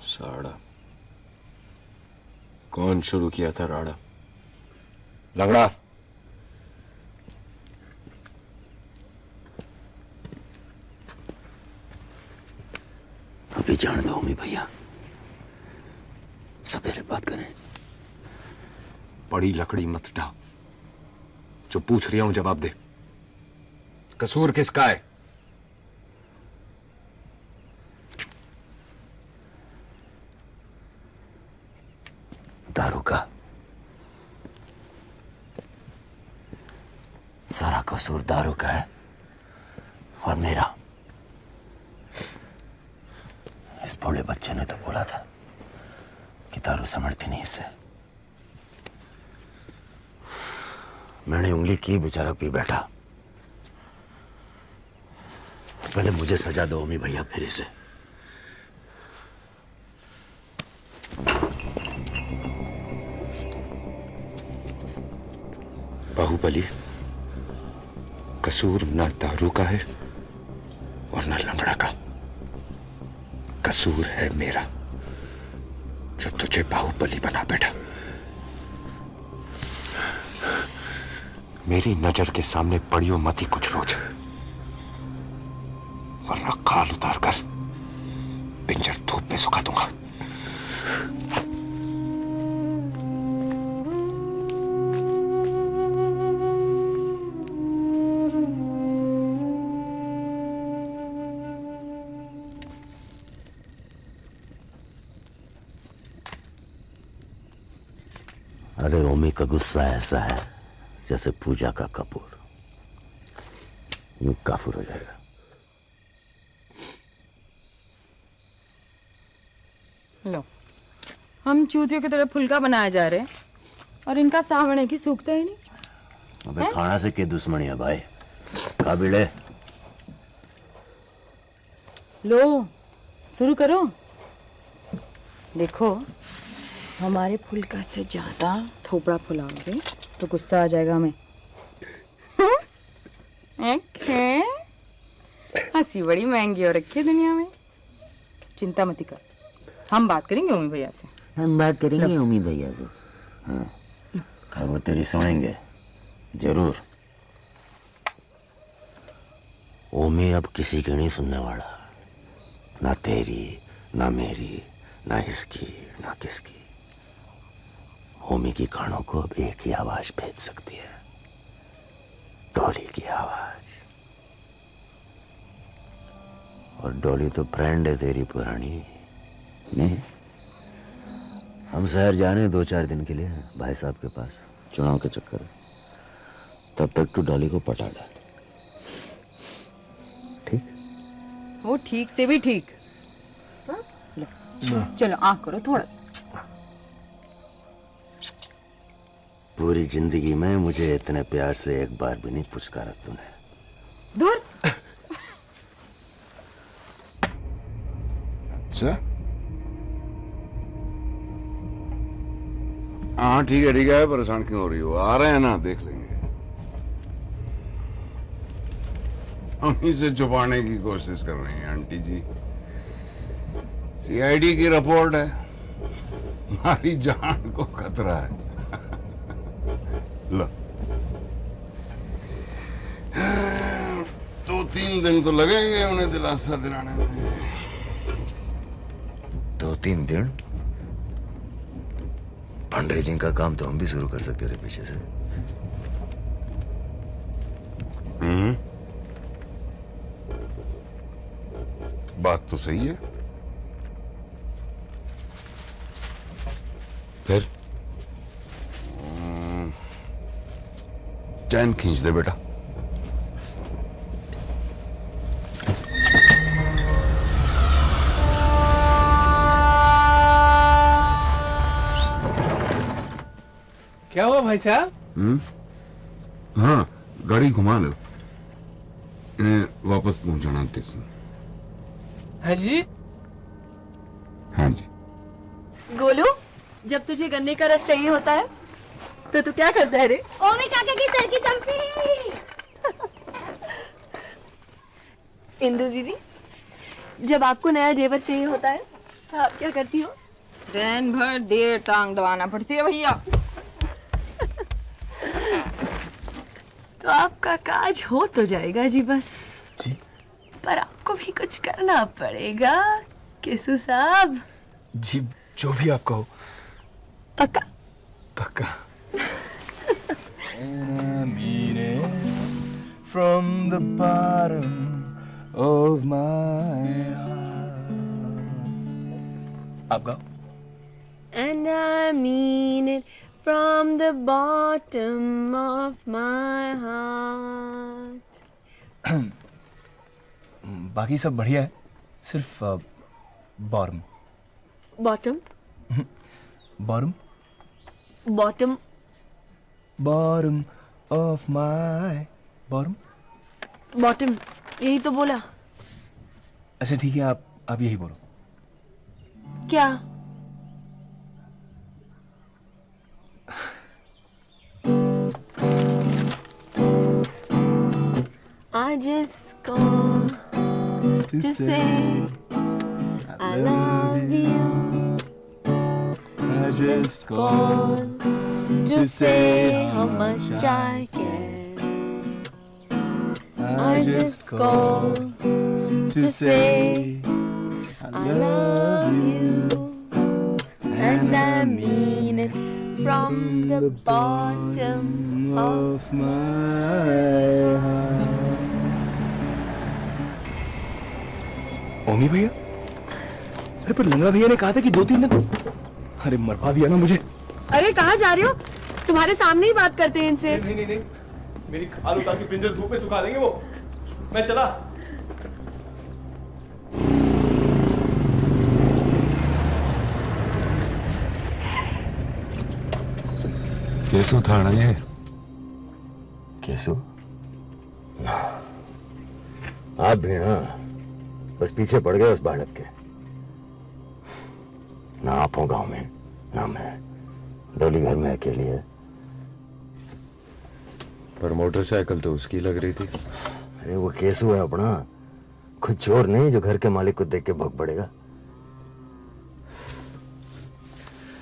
साड़ा कौन शुरू किया था राड़ा? लंगड़ा अभी जान दो मी भैया, सवेरे बात करें। बड़ी लकड़ी मत ढा, जो पूछ रही हूं जवाब दे। कसूर किसका है? दारू का। सारा कसूर दारू का है और मेरा। इस भोले बच्चे ने तो बोला था कि दारू समझती नहीं इससे। मैंने उंगली की, बेचारा पी बैठा। पहले मुझे सजा दो अम्मी भैया, फिर इसे। बाहुबली, कसूर ना दारू का है और ना लंगड़ा का। कसूर है मेरा, जो तुझे बाहुबली बना बैठा। मेरी नजर के सामने पड़ियो मत ही कुछ रोज, वरना खाल उतार कर पिंजर धूप में सुखा दूंगा। अरे ओमी का गुस्सा ऐसा है जैसे पूजा का कपूर, यूं काफुर हो जाएगा। लो, हम चूतियों की तरह फुलका बनाए जा रहे हैं और इनका सावणे की सूखता ही नहीं। अबे खाना से क्या दुश्मनी है भाई? काबिले लो, शुरू करो। देखो, हमारे फुलका से ज्यादा थोपड़ा फुलाओगे तो गुस्सा आ जाएगा हमें। हंसी बड़ी महंगी हो रखी है दुनिया में। चिंता मत कर, हम बात करेंगे ओमी भैया से। हम बात करेंगे ओमी भैया से। हाँ, और वो तेरी सुनेंगे जरूर। ओमी अब किसी की नहीं सुनने वाला। ना तेरी, ना मेरी, ना इसकी, ना किसकी। होमी की कानों को अब एक ही आवाज भेज सकती है, डॉली की आवाज। और डॉली तो फ्रेंड है तेरी पुरानी। नहीं, हम शहर जा रहे हैं 2-4 दिन के लिए भाई साहब के पास, चुनाव के चक्कर। तब तक तू डॉली को पटा डाल। वो ठीक से भी ठीक। हाँ? लो, चलो आँख करो थोड़ा सा। पूरी जिंदगी में मुझे इतने प्यार से एक बार भी नहीं पुचकारा तूने। दूर। अच्छा, हाँ ठीक है, परेशान क्यों हो रही हो? आ रहे हैं ना, देख लेंगे। हम इसे छुपाने की कोशिश कर रहे हैं आंटी जी। सीआईडी की रिपोर्ट है, हमारी जान को खतरा है। लो, 2-3 दिन तो लगेंगे उन्हें दिलासा दिलाने में। 2-3 दिन? फंड रेजिंग का काम तो हम भी शुरू कर सकते थे पीछे से। बात तो सही है। फिर चैन खींच दे बेटा। क्या हुआ भाई साहब? हाँ, गाड़ी घुमा लो, इन्हें वापस पहुंचाना स्टेशन। हाँ जी। हाँ जी। गोलू, जब तुझे गन्ने का रस चाहिए होता है तो तू क्या करता है रे? ओमी काका की सर की चंपी। इंदु दीदी, जब आपको नया जेवर चाहिए होता है तो आप क्या करती हो? दिन भर देर टांग दबाना पड़ती है भैया। तो आपका काज हो तो जाएगा जी, बस जी। पर आपको भी कुछ करना पड़ेगा केसू साहब। जी, जो भी आप कहो। पक्का? पक्का। And I mean it from the bottom of my heart. आप गाओ। And I mean it from the bottom of my heart. बाकी सब बढ़िया है, सिर्फ बॉर्म। बॉटम? बॉर्म? बॉटम? बॉर्म ऑफ माय बॉर्म। बॉटम, यही तो बोला। अच्छा ठीक है, आप यही बोलो। क्या? I just call to say I love you. I just call To say how much I care. I just call to say I love you. And I mean it from the bottom of my heart. ओमी भैया? अरे पर लंगड़ा भैया ने कहा था कि 2-3 दिन। अरे मरवा दिया ना मुझे। अरे कहाँ जा रहे हो? तुम्हारे सामने ही बात करते हैं इनसे। नहीं, मेरी खाल उतार के पिंजर धूप में सुखा देंगे वो। मैं चला। केसु था ना ये? केसु? आप भी ना बस पीछे पड़ गए उस बालक के। ना आप हो गांव में, ना मैं। डोली घर में अकेली है। पर मोटरसाइकिल तो उसकी लग रही थी। अरे वो केसु है अपना, खुद चोर नहीं जो घर के मालिक को देख के भग पड़ेगा।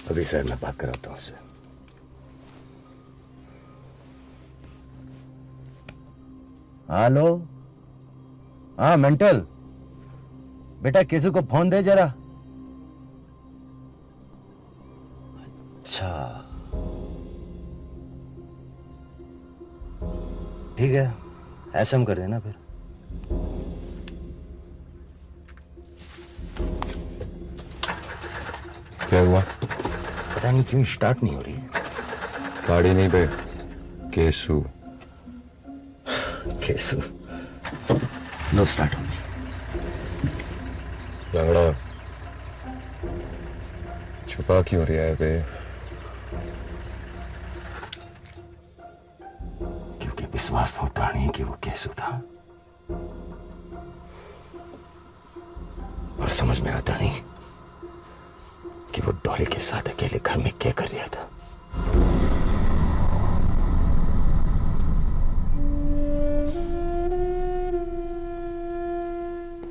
अभी सर मैं बात कराता हूँ उससे। हेलो, हाँ मेंटल। बेटा केसु को फोन दे जरा। अच्छा ठीक है, एसएम कर देना फिर। क्या हुआ? पता नहीं क्यों स्टार्ट नहीं हो रही। गाड़ी नहीं बे, केसु। केसु लो स्टार्ट हो गई। लंगड़ा छुपा क्यों रहा है बे? क्योंकि विश्वास होता नहीं कि वो केसु था, और समझ में आता नहीं कि वो डॉली के साथ अकेले घर में क्या कर रहा था।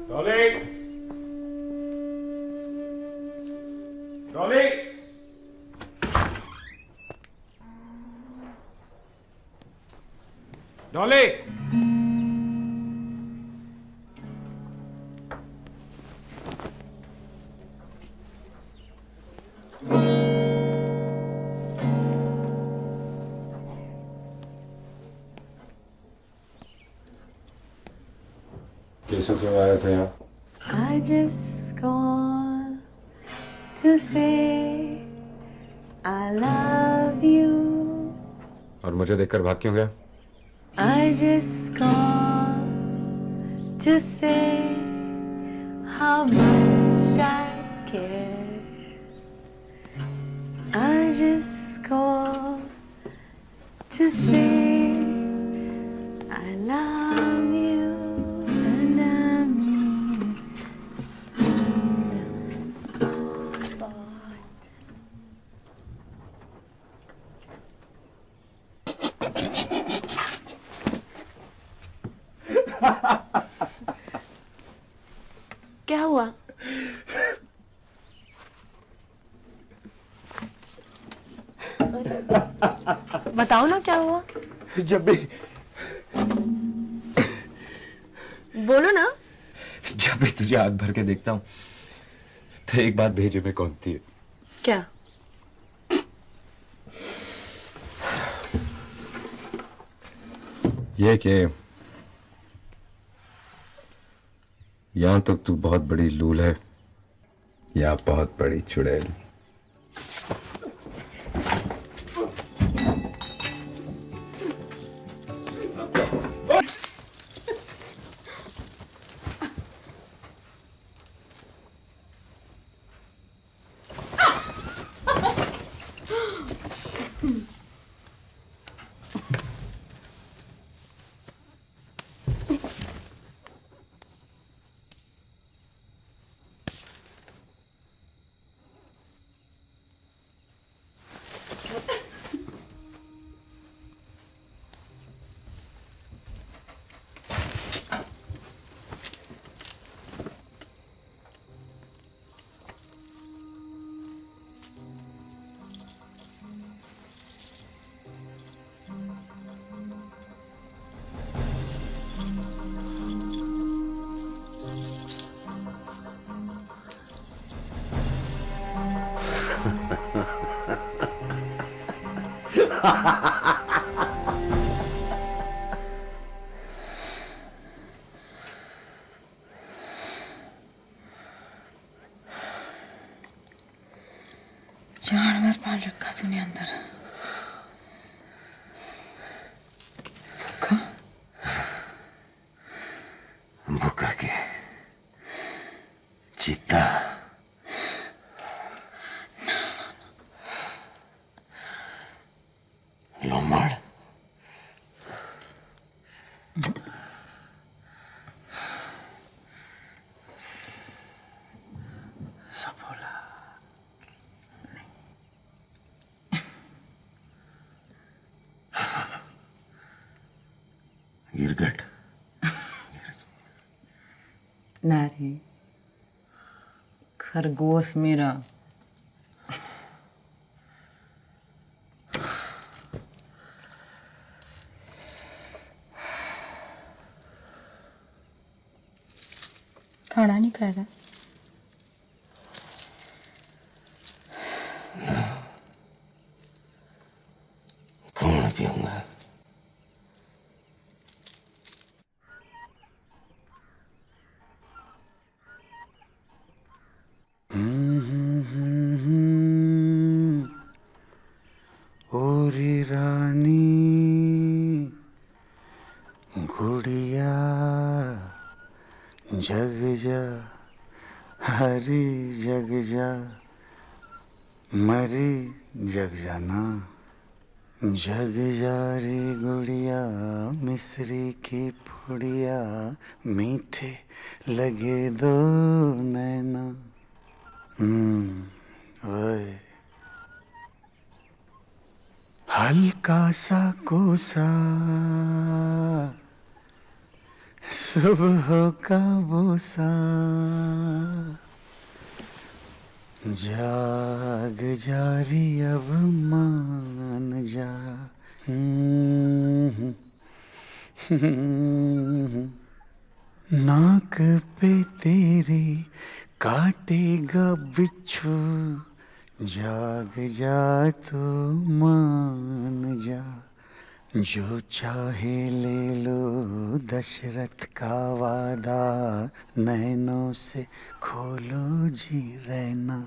डॉली, डॉली, डॉली। केसु क्यों आया था यहाँ? I just call to say I love you. और मुझे देखकर भाग क्यों गया? I just call to say how much I care. I just call to say I love you, and I mean it. But क्या हुआ? बताओ ना क्या हुआ? जब भी बोलो ना। जब भी तुझे आग भर के देखता हूँ तो एक बात भेजे में कौनती है। क्या? ये कि यहाँ तो तू बहुत बड़ी लूल है या बहुत बड़ी चुड़ैल। जानवर पाल रखा तूने अंदर। भूखा? भूखा के चीता। लोमड़। सफोला। गिरगट। ना रे, खरगोश मेरा। खाना नहीं खाएगा? गुड़िया जग जा हरी जग जा मरी जग जाना जग जा रे गुड़िया मिस्री की पुड़िया मीठे लगे दो नैना ओए हल्का सा कोसा सुबह का बोसा जाग जारी अब मान जा नाक पे तेरे काटेगा बिच्छू जाग जा तो मान जा जो चाहे ले लो दशरथ का वादा नैनों से खोलो जी रहना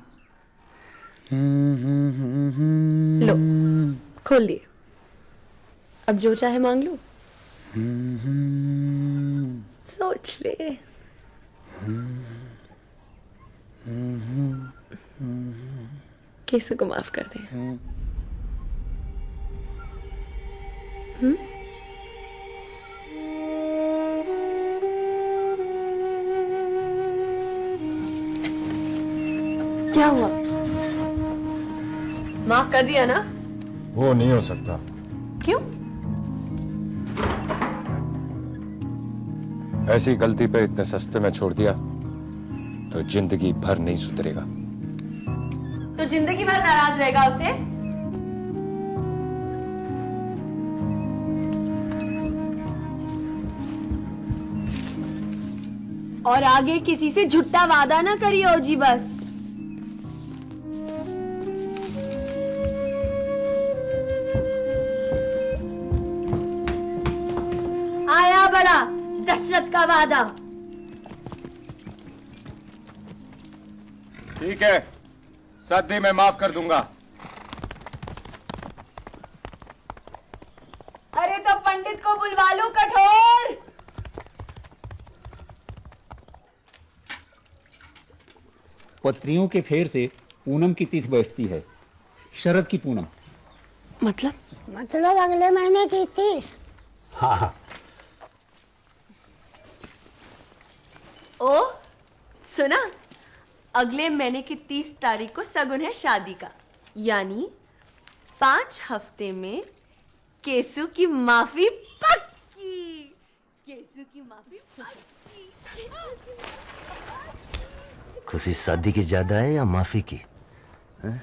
लो खोल दिए अब जो चाहे मांग लो सोच ले केसु को माफ कर दे क्या हुआ माफ कर दिया ना वो नहीं हो सकता क्यों ऐसी गलती पे इतने सस्ते में छोड़ दिया तो जिंदगी भर नहीं सुधरेगा। तो जिंदगी भर नाराज रहेगा उसे और आगे किसी से झूठा वादा ना करियो जी बस आया बड़ा दशरथ का वादा ठीक है सदी मैं माफ कर दूंगा। अरे तो पंडित को बुलवा लो कठोर पत्रियों के फेर से पूनम की तिथि बैठती है शरद की पूनम मतलब अगले महीने की 30। हाँ ओ सुना अगले महीने की 30 तारीख को सगुन है शादी का यानी 5 हफ्ते में केसु की माफी पक्की केसु की माफी पक्की खुशी शादी की ज्यादा है या माफी की है?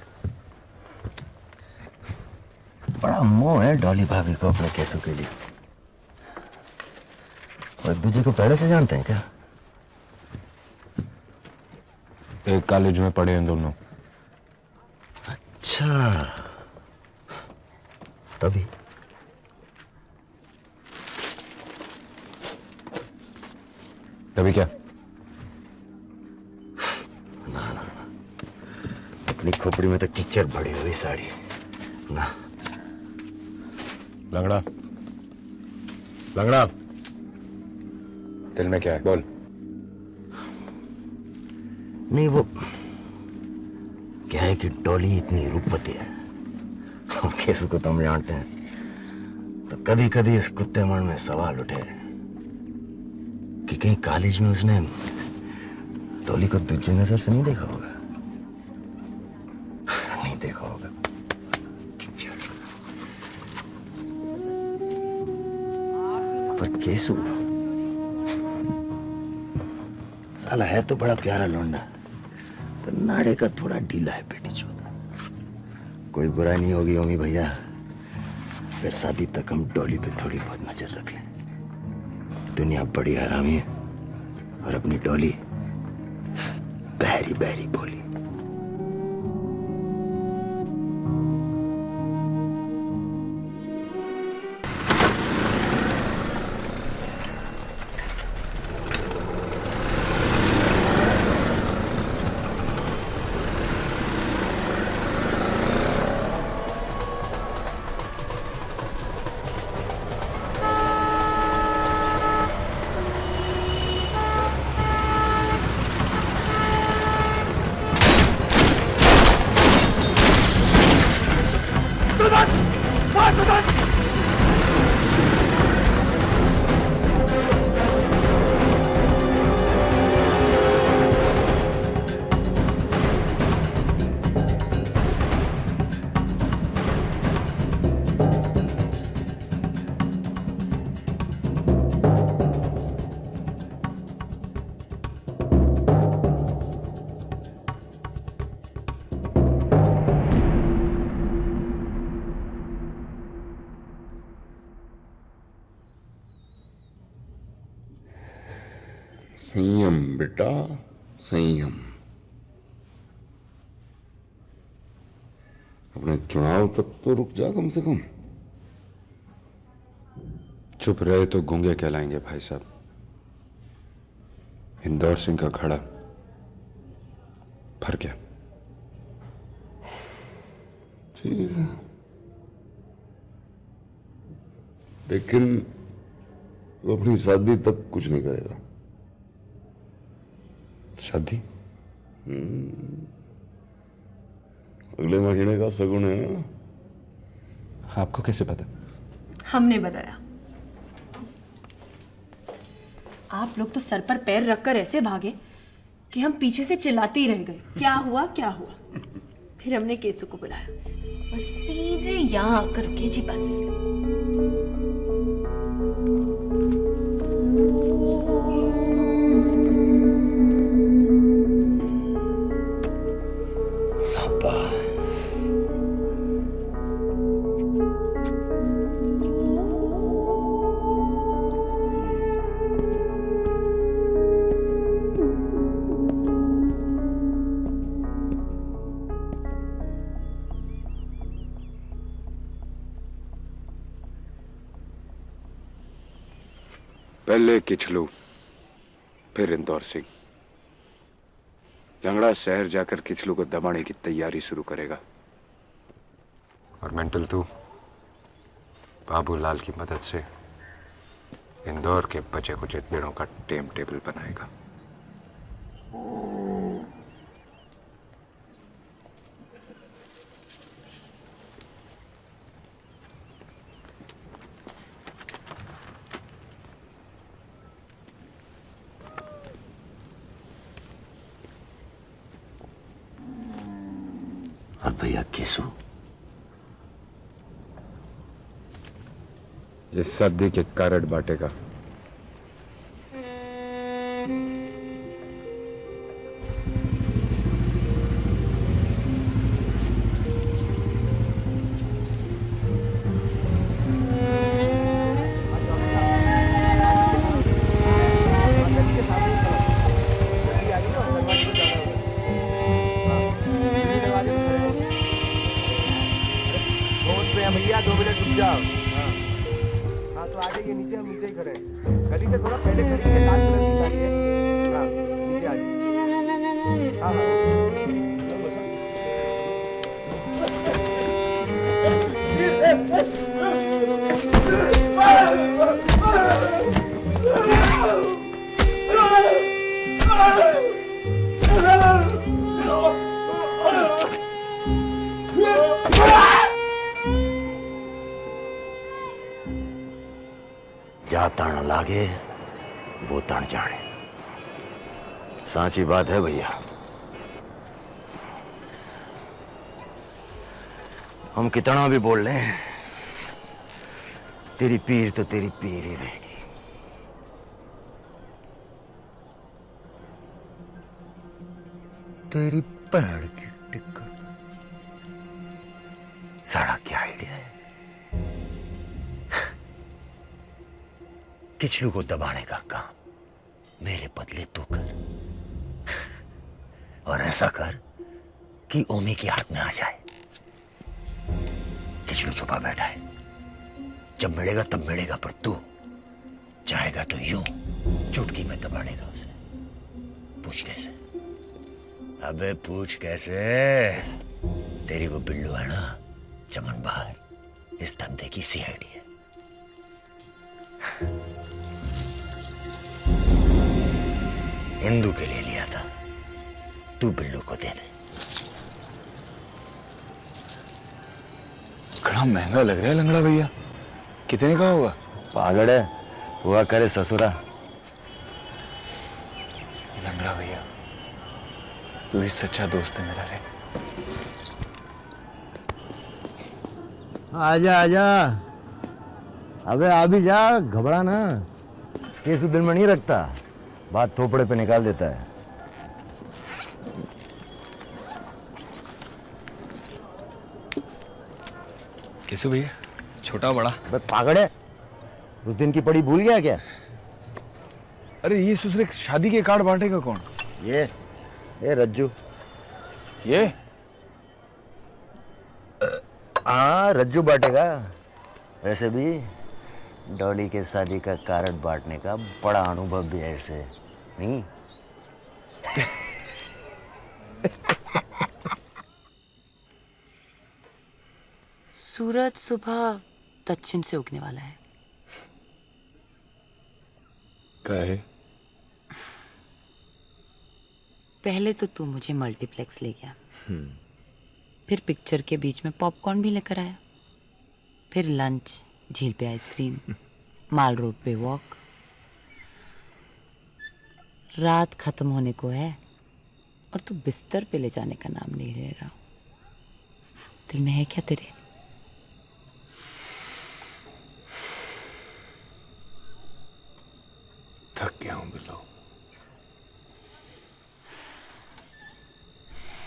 बड़ा मोह है डॉली भाभी को अपने केसु के लिए और एक दूसरे को पहले से जानते हैं क्या एक कॉलेज में पढ़े हैं दोनों। अच्छा तभी तभी क्या ना अपनी खोपड़ी में तो कीचड़ भरी हुई साड़ी ना लंगड़ा लंगड़ा दिल में क्या है बोल। नहीं वो क्या है कि डॉली इतनी रूपवती है और केसु को तो हम जानते हैं तो कभी कभी इस कुत्ते मन में सवाल उठे कि कहीं कॉलेज में उसने डॉली को दूसरी नजर से नहीं देखा होगा नहीं देखा होगा पर केसु साला है तो बड़ा प्यारा लौंडा तो नाड़े का थोड़ा ढीला है बेटी चौथा कोई बुराई नहीं होगी ओमी भैया फिर शादी तक हम डॉली पे थोड़ी बहुत नजर रख लें दुनिया बड़ी हरामी है और अपनी डॉली बहरी बहरी बोली संयम बेटा, संयम। अपने चुनाव तक तो रुक जा कम से कम। चुप रहे तो गूंगे कहलाएंगे भाई साहब। इंदौर सिंह का खड़ा भर गया। ठीक है, लेकिन वो अपनी शादी तक कुछ नहीं करेगा। शादी? अगले महीने का शगुन है ना। आपको कैसे पता? हमने बताया। आप लोग तो सर पर पैर रखकर ऐसे भागे कि हम पीछे से चिल्लाते ही रह गए, क्या हुआ क्या हुआ। फिर हमने केसु को बुलाया और सीधे यहाँ आकर रुके जी बस। पहले किचलू, फिर इंदौर सिंह। लंगड़ा शहर जाकर किचलू को दबाने की तैयारी शुरू करेगा। और मेंटल तू बाबूलाल की मदद से इंदौर के बचे कुछ पेड़ों का टाइम टेबल बनाएगा। और भैया केसु, ये सर्दी के कारड बांटेगा। भैया 2 मिनट रुक जाओ। हाँ तो आ जाइए नीचे, हम नीचे ही खड़े हैं। गली से थोड़ा पहले खड़ी है, लाल कलर की गाड़ी है। हाँ नीचे आ जाइए। हाँ जा तण लागे वो तण जाने। सांची बात है भैया। हम कितना भी बोल लें, तेरी पीर तो तेरी पीर ही रहेगी। तेरी पैर की टिक्कर। साड़ा क्या आइडिया है? किचलू को दबाने का काम मेरे बदले तू कर, और ऐसा कर कि ओमी के हाथ में आ जाए। किचलू छुपा बैठा है, जब मिलेगा तब मिलेगा, पर तू चाहेगा तो यूं चुटकी में दबा देगा उसे। पूछ कैसे? अबे पूछ कैसे? तेरी वो बिल्लू है ना, चमन बहार, इस धंधे की सीआईडी है। हिंदू के लिए लिया था, तू बिल्लू को दे दे। बड़ा महंगा लग रहा है लंगड़ा भैया। कितने का होगा? पागल है, हुआ करे ससुरा। लंगड़ा भैया, तू ही सच्चा दोस्त है मेरा रे। आजा आजा, अबे आ भी जा, घबरा ना। केसु दिल में नहीं रखता, बात थोपड़े पे निकाल देता है। केसु भैया, छोटा बड़ा? बे पागल है, उस दिन की पड़ी भूल गया क्या? अरे ये ससुरे शादी के कार्ड बांटेगा कौन? ये रज्जू। ये हाँ रज्जू बांटेगा। वैसे भी डॉली के शादी का कार्ड बांटने का बड़ा अनुभव भी है इसे, नहीं? सूरज सुबह दक्षिण से उगने वाला है। क्या है? पहले तो तू मुझे मल्टीप्लेक्स ले गया, फिर पिक्चर के बीच में पॉपकॉर्न भी लेकर आया, फिर लंच, झील पे आइसक्रीम, माल रोड पे वॉक। रात खत्म होने को है और तू बिस्तर पे ले जाने का नाम नहीं ले रहा। दिल में है क्या तेरे? थक गया हूं बिल्लो।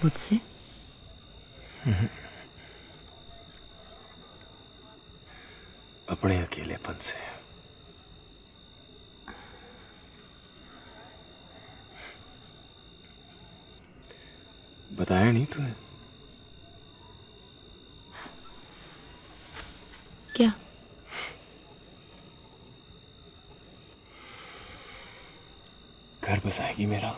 मुझसे? अपने अकेलेपन से। बताया नहीं तूने? क्या? घर बसाएगी मेरा?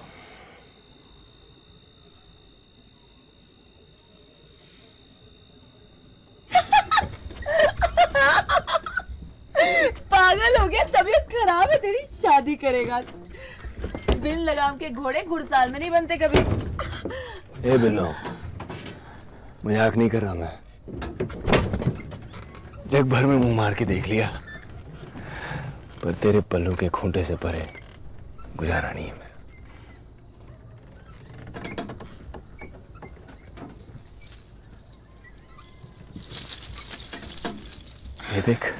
पागल हो गया, तबीयत खराब है तेरी, शादी करेगा? बिन लगाम के घोड़े घुड़साल में नहीं बनते कभी। ए बिल्लो, मजाक नहीं कर रहा मैं। जग भर में मुंह मार के देख लिया, पर तेरे पल्लू के खूंटे से परे गुजारा नहीं है। ये देख,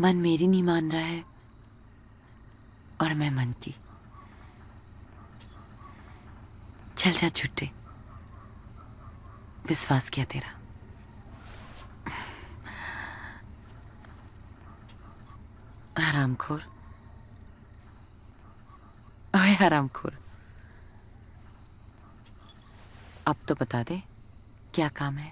मन मेरी नहीं मान रहा है और मैं मन की। चल जा छुट्टे, विश्वास किया तेरा। हरामखोर, ओए हरामखोर, अब तो बता दे क्या काम है?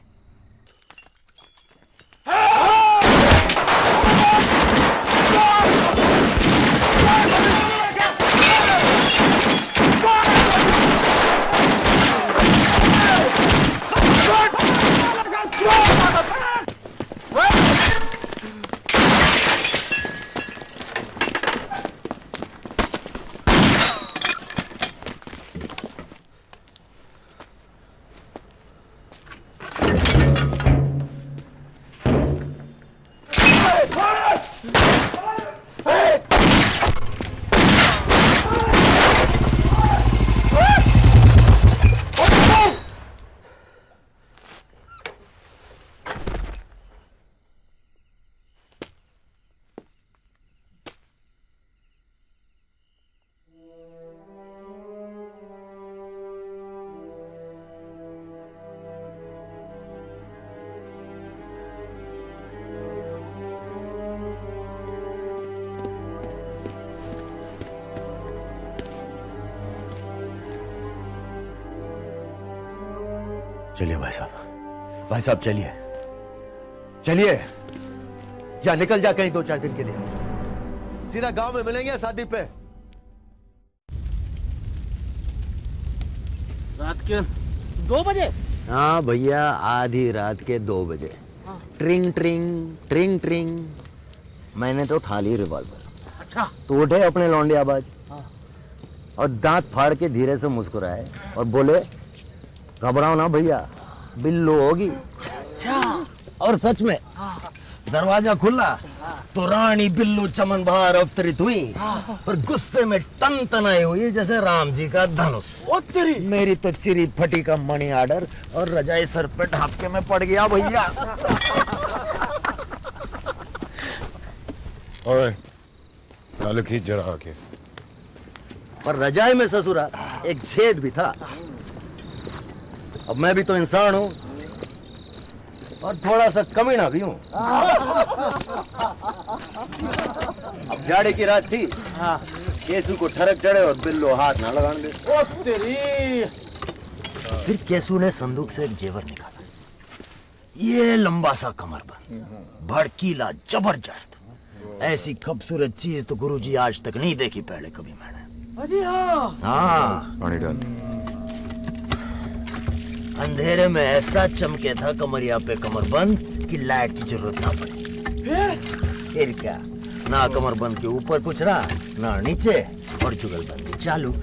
चलिए भाई साहब चलिए, चलिए, या निकल जा कहीं 2-4 दिन के लिए। सीधा गांव में मिलेंगे शादी पे। रात के 2 बजे? हाँ भैया, आधी रात के 2 बजे। ट्रिंग ट्रिंग ट्रिंग ट्रिंग। मैंने तो उठा ली रिवॉल्वर। अच्छा। तो उठे अपने लौंडे आबाज और दांत फाड़ के धीरे से मुस्कुराए और बोले, घबराओ ना भैया, बिल्लू होगी। अच्छा। और सच में दरवाजा खुला तो रानी बिल्लू चमन बाहर अवतरित हुई और गुस्से में टन टनाई हुई जैसे राम जी का धनुष। मेरी तो चिरी फटी का मनी आर्डर और रजाई सर पे ढाप के मैं पड़ गया भैया। ओए, नालू खींच जरा आके। पर रजाई में ससुरा एक छेद भी था। अब मैं भी तो इंसान हूं, और थोड़ा सा कमीना भी हूँ। अब जाड़े की रात थी, केसू को ठरक चढ़े और बिल्लो हाथ ना लगाने दे। ओ तेरी! फिर केसू ने संदूक से एक जेवर निकाला। ये लंबा सा कमरबंद, भड़कीला, जबरदस्त। ऐसी खूबसूरत चीज तो गुरुजी आज तक नहीं देखी पहले कभी मैंने। अजी हाँ। हाँ। पानी डाल। अंधेरे में ऐसा चमके था कमरिया पे कमरबंद कि लाइट की जरूरत ना पड़ी। फिर क्या, ना कमरबंद के ऊपर कुछ रहा ना नीचे, और जुगलबंदी चालू।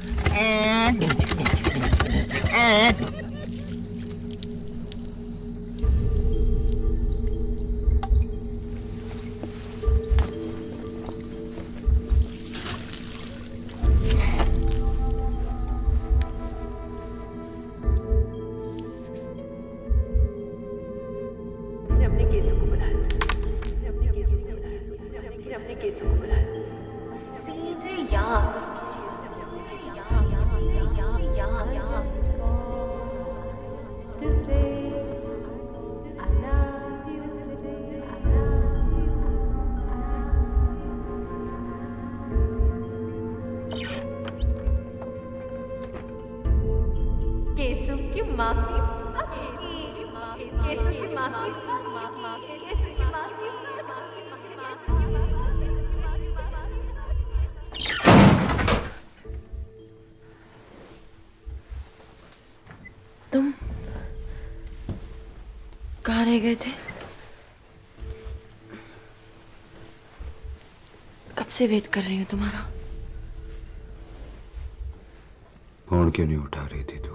तुम कहाँ रह गए थे? कब से वेट कर रही हूँ तुम्हारा। फोन क्यों नहीं उठा रही थी तू?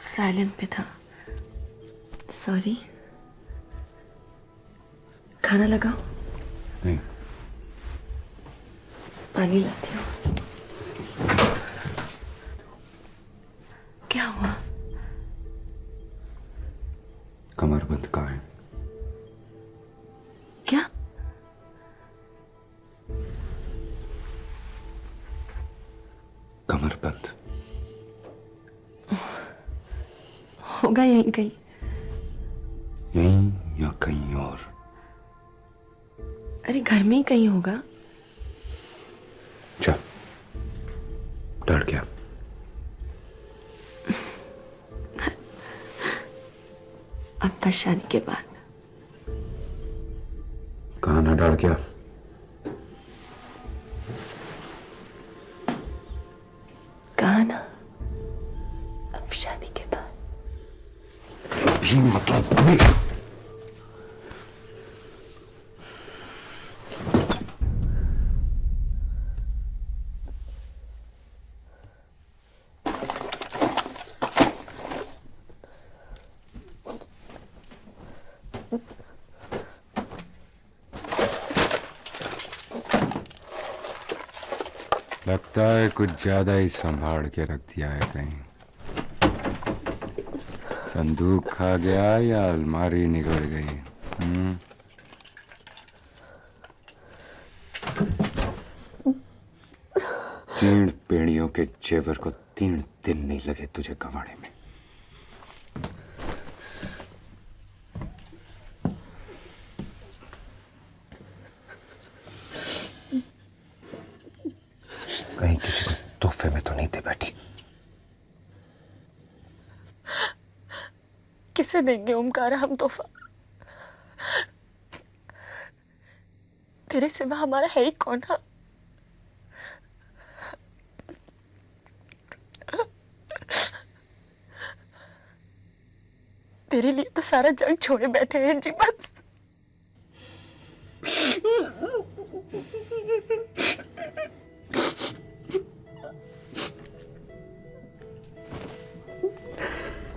साइलेंट पे था, सॉरी। खाना लगाओ? नहीं। पानी लाती हूँ। क्या हुआ? कमरबंद कहाँ है? क्या? कमरबंद होगा यहीं कहीं। यहीं या कहीं और? अरे घर में ही कहीं होगा। चल, डर गया। अब बस शादी के बाद। कहाँ ना डर गया? कहा ना, अब शादी के बाद। भी मतलब अभी। लगता है कुछ ज्यादा ही संभाल के रख दिया है कहीं। संदूक खा गया या अलमारी निकल गई? तीन पेड़ियों के जेवर को 3 दिन नहीं लगे तुझे कबाड़े में। कहीं किसी को तोहफे में तो नहीं दे बैठी? किसे देंगे ओमकारा हम तोहफा? तेरे सिवा हमारा है ही कौन? हाँ, तेरे लिए तो सारा जग छोड़े बैठे हैं जी बस।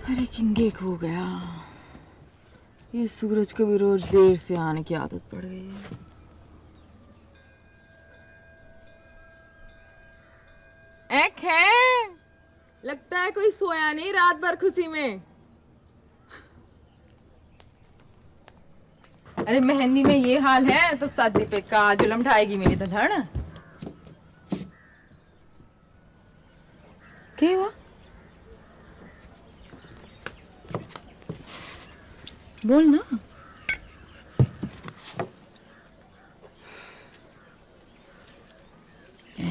अरे किंगे खो गया। ये सूरज को भी रोज देर से आने की आदत पड़ गई है। एक है, लगता है कोई सोया नहीं रात भर खुशी में। अरे मेहंदी में ये हाल है तो शादी पे का जुलम ढाएगी मेरी दुल्हन। क्या हुआ? बोल ना।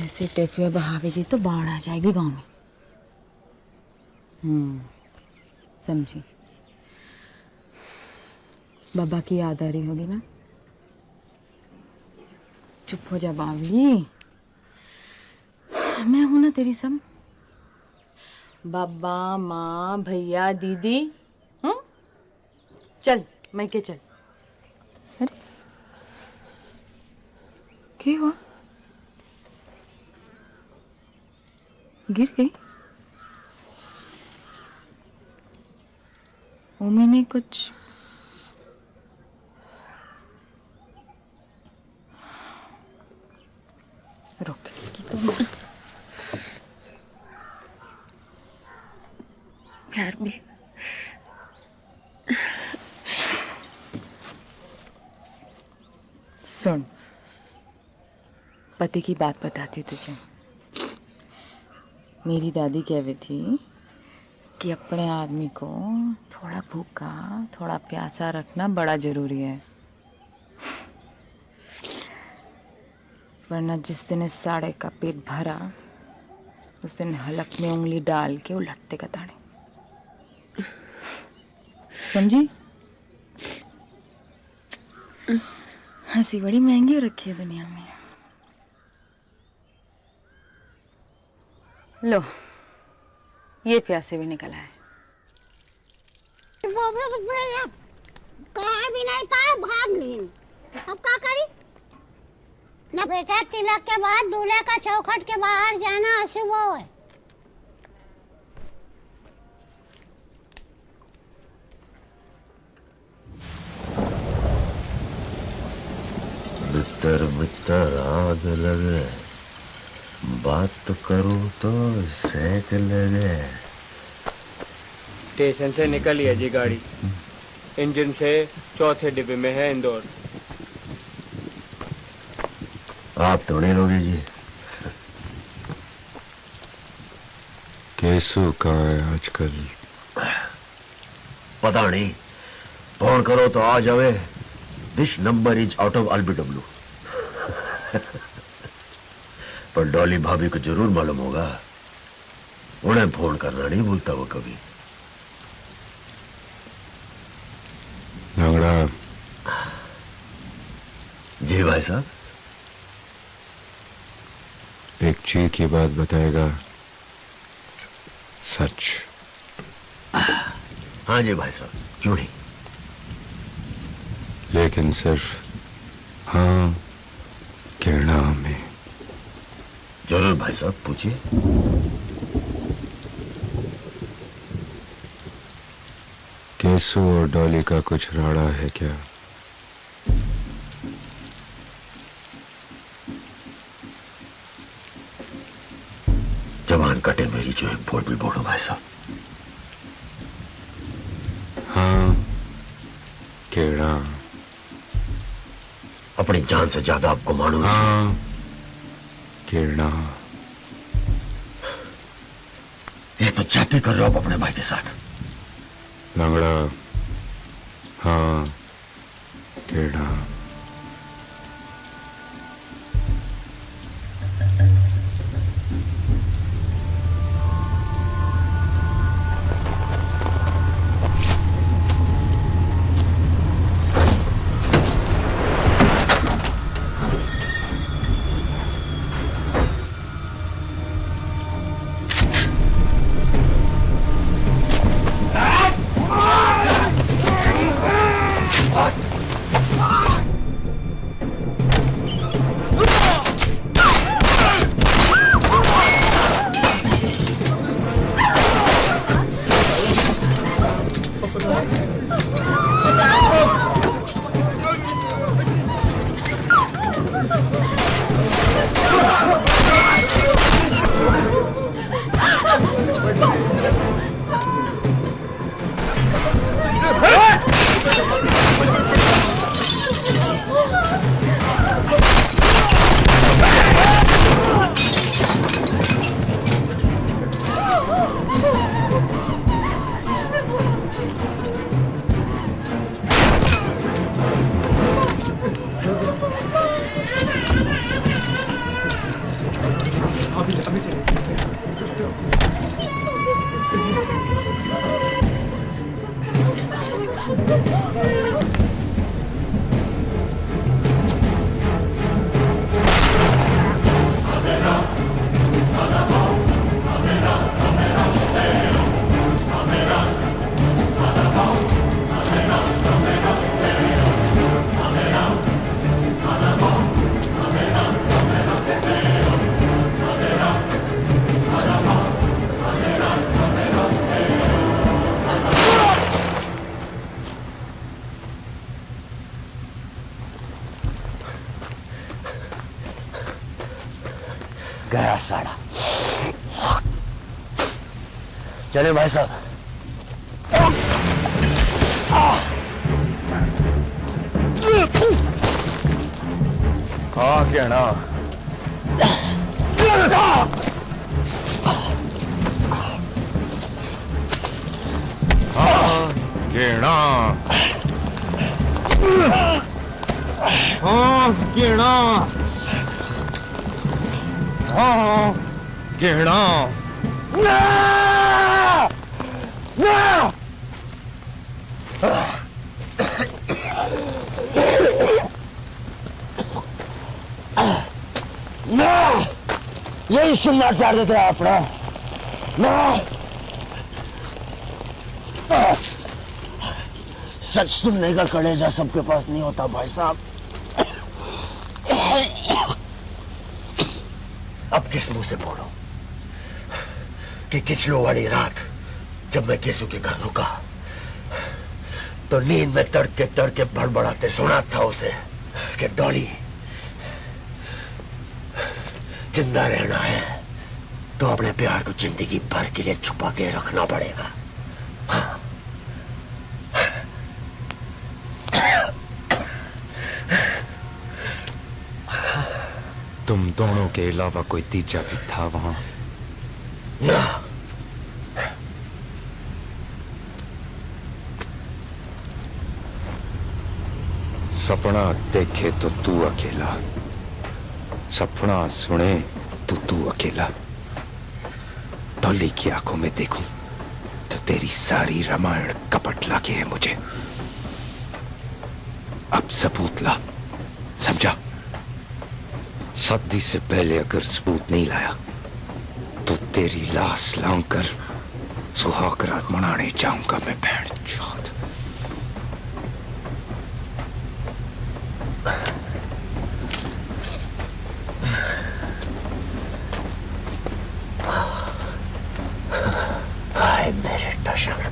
ऐसे टेसुए बहावेगी तो बाढ़ आ जाएगी गांव में। समझी। बाबा की याद आ रही होगी ना? चुप हो जा बावली, मैं हूं ना तेरी सब। बाबा, माँ, भैया, दीदी। चल मैं के चल। अरे क्या हुआ? गिर गई? उमी ने कुछ रोक इसकी तो प्यार में। सुन, पति की बात बताती हूँ तुझे। मेरी दादी कहती थी कि अपने आदमी को थोड़ा भूखा थोड़ा प्यासा रखना बड़ा जरूरी है, वरना जिस दिन इस साड़े का पेट भरा उस दिन हलक में उंगली डाल के उलटते कताड़े। समझी? हंसी बड़ी महंगी हो रखी है दुनिया में। लो, ये प्यासे भी निकला है। कहाँ भी नहीं पाए, भाग ली। अब क्या करी? ना बेटा, तिलक के बाद दूल्हे का चौखट के बाहर जाना अशुभ है। बितर बितर आग लगे, बात तो करूं तो सेक लगे। स्टेशन से निकली है जी गाड़ी, इंजन से चौथे डिब्बे में है इंदौर। आप तो नहीं लोगे जी। केसु कहाँ है आजकल? पता नहीं, फोन करो तो आ जावे। This number is out of LBW। पर डॉली भाभी को जरूर मालूम होगा, उन्हें फोन करना नहीं भूलता वो कभी। लंगड़ा। जी भाई साहब। एक चीज की बात बताएगा? सच? हाँ जी भाई साहब, क्यों नहीं। लेकिन सिर्फ हाँ कहना में। जरूर भाई साहब, पूछिए। केसु और डॉली का कुछ राड़ा है क्या? जवान कटे मेरी जो एक बोल भी बोलो भाई साहब। हाँ केड़ा? अपनी जान से ज्यादा आपको मालूम है। हाँ केड़ा? ये तो जाति कर रहे हो आप अपने भाई के साथ। लंगड़ा। हाँ केड़ा? Ah! गया साड़ा। चले भाई साहब। हाँ कहना गेणा हाँ गेणा हाँ गेणा यही सुनना चाहते थे आप ना सच सुनने का कलेजा सबके पास नहीं होता भाई साहब। अब किस मुंह से बोलो कि किचलू वाली रात जब मैं केसू के घर रुका तो नींद में तड़के बड़बड़ाते सुना था उसे कि डॉली जिंदा रहना है तो अपने प्यार को जिंदगी भर के लिए छुपा के रखना पड़ेगा। हाँ। तुम दोनों के अलावा कोई तीजा भी था वहां? ना। सपना देखे तो तू अकेला, सपना सुने तो तू अकेला। डॉली की आंखों में देखूं तो तेरी सारी रामायण कपट लागे है मुझे। अब सबूत ला, समझा? शादी से पहले अगर सबूत नहीं लाया तो तेरी लाश लांघकर सुहाग रात मनाने जाऊंगा मैं। बहन चौथ हाय मेरे टशन।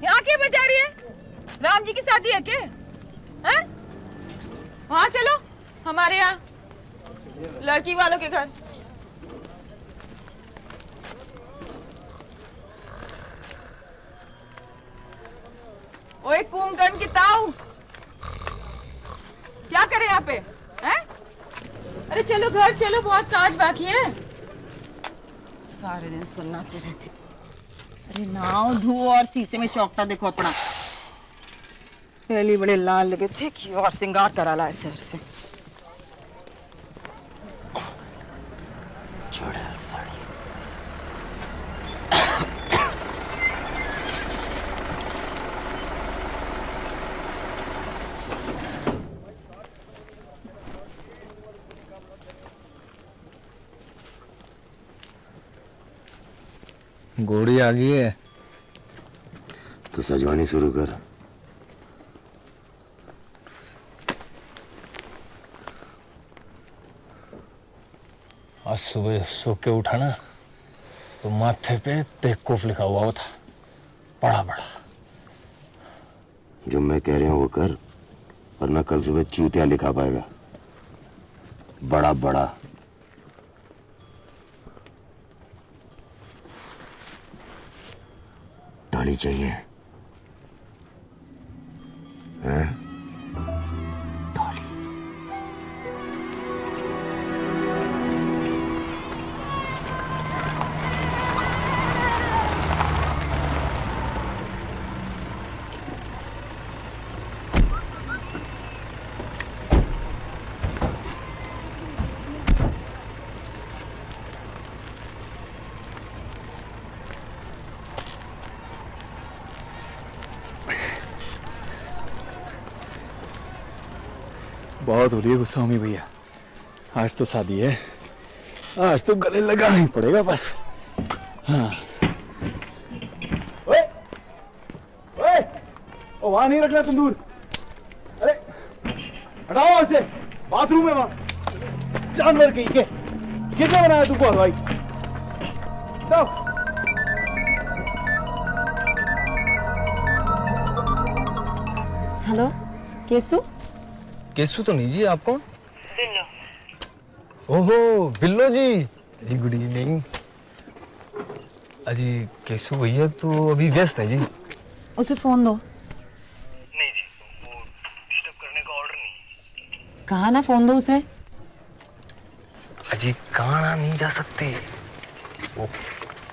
यहाँ क्या बजा रही है? राम जी की शादी है क्या? हैं? वहाँ चलो, हमारे यहाँ लड़की वालों के घर। ओए कुंभकर्ण की ताऊ, क्या करे यहाँ पे? हैं? अरे चलो घर चलो, बहुत काज बाकी है। सारे दिन सुनाती रहती। अरे नाव धो और शीशे में चौकटा देखो अपना। पहली बड़े लाल लगे थे कि और सिंगार करा ला शहर से। चुड़ैल साड़ी। घोड़ी आ गई है तो सजवानी शुरू कर। आज सुबह सो के उठा ना तो माथे पे बेवकूफ लिखा हुआ था, बड़ा बड़ा। जो मैं कह रहा हूं वो कर, वरना कल सुबह चूतिया लिखा पाएगा बड़ा बड़ा। डॉली चाहिए हैं? बहुत हो रही है गुस्सा उम्मी भैया। आज तो शादी है, आज तो गले लगाना ही पड़ेगा बस। हाँ ओ वहां नहीं रखना तंदूर, अरे हटाओ वहां से, बाथरूम है वहां। जानवर कहीं के किसने बनाया तुमको हलवाई? हेलो केसु? केसु तो नहीं जी, आप कौन? ओहो बिल्लो जी, गुड इवनिंग। अजी केसु भैया तो अभी व्यस्त है जी। उसे फोन दो। कहा ना फोन दो उसे। अजी कहाँ नहीं जा सकते, वो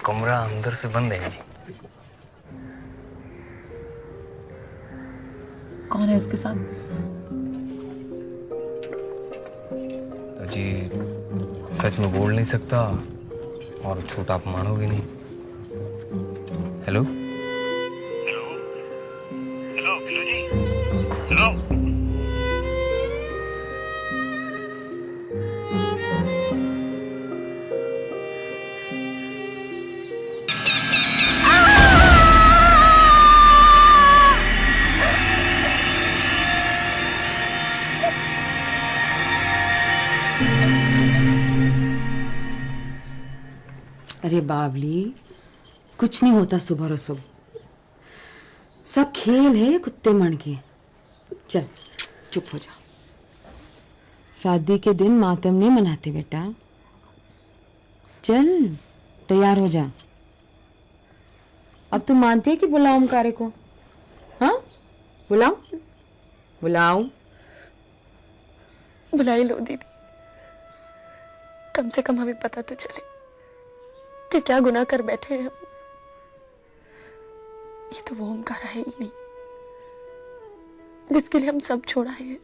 कमरा अंदर से बंद है जी। कौन है उसके साथ? जी सच में बोल नहीं सकता और छोटा आप मानोगे नहीं। हेलो हेलो बिल्लू जी, हेलो। अरे बावली, कुछ नहीं होता सुबह रसो, सब खेल है कुत्ते मण के। चल चुप हो जा। शादी के दिन मातम नहीं मनाते बेटा। चल तैयार हो जा। अब तुम मानते हैं कि बुलाओ ओमकारे को? हाँ बुलाओ बुलाओ। बुलाई लो दीदी, कम से कम हमें पता तो चले कि क्या गुनाह कर बैठे हैं हम। ये तो वो ओमकारा है ही नहीं जिसके लिए हम सब छोड़ा है।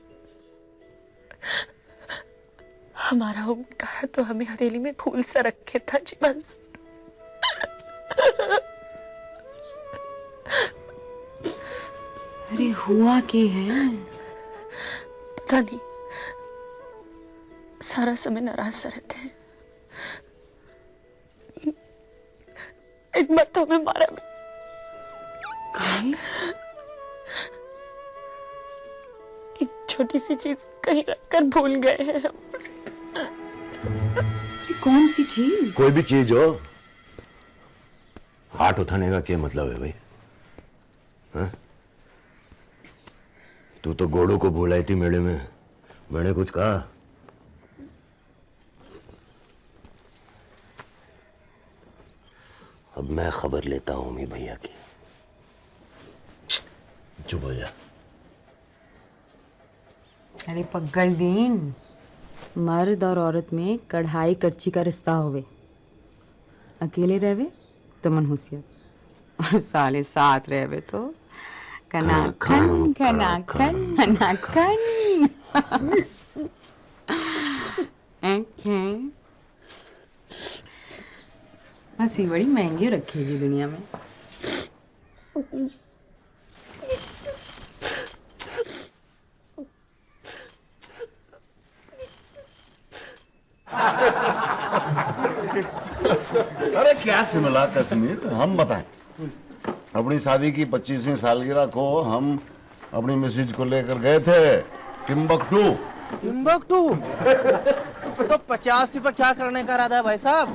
हमारा ओमकारा तो हमें हथेली में फूल सा रखे था जी बस। अरे हुआ क्या है? पता नहीं, सारा समय नाराज सा रहते हैं। एक बार तो हमें मारा भी। एक छोटी सी चीज कहीं रखकर भूल गए हैं हम। कौन सी चीज? कोई भी चीज हो, हाथ उठाने का क्या मतलब है भाई? हाँ? तू तो घोड़ों को भूलाई थी मेले में, मैंने कुछ कहा? अब मैं खबर लेता हूं मी भैया की। चुप हो जा। अरे पगल दीन, मर्द और औरत में कढ़ाई करची का रिश्ता होवे। अकेले रहवे तो मनहूसियत, और साले साथ रहवे तो कनाखन कनाखन कनाखन। हंसी बड़ी महंगी रखेगी दुनिया में। अरे क्या सिमला कश्मीर, हम बताएं। अपनी शादी की 25वीं सालगिरह को हम अपनी मिसेज को लेकर गए थे टिम्बकटू। टिम्बकटू? तो 50 रुपये क्या करने का इरादा है भाई साहब?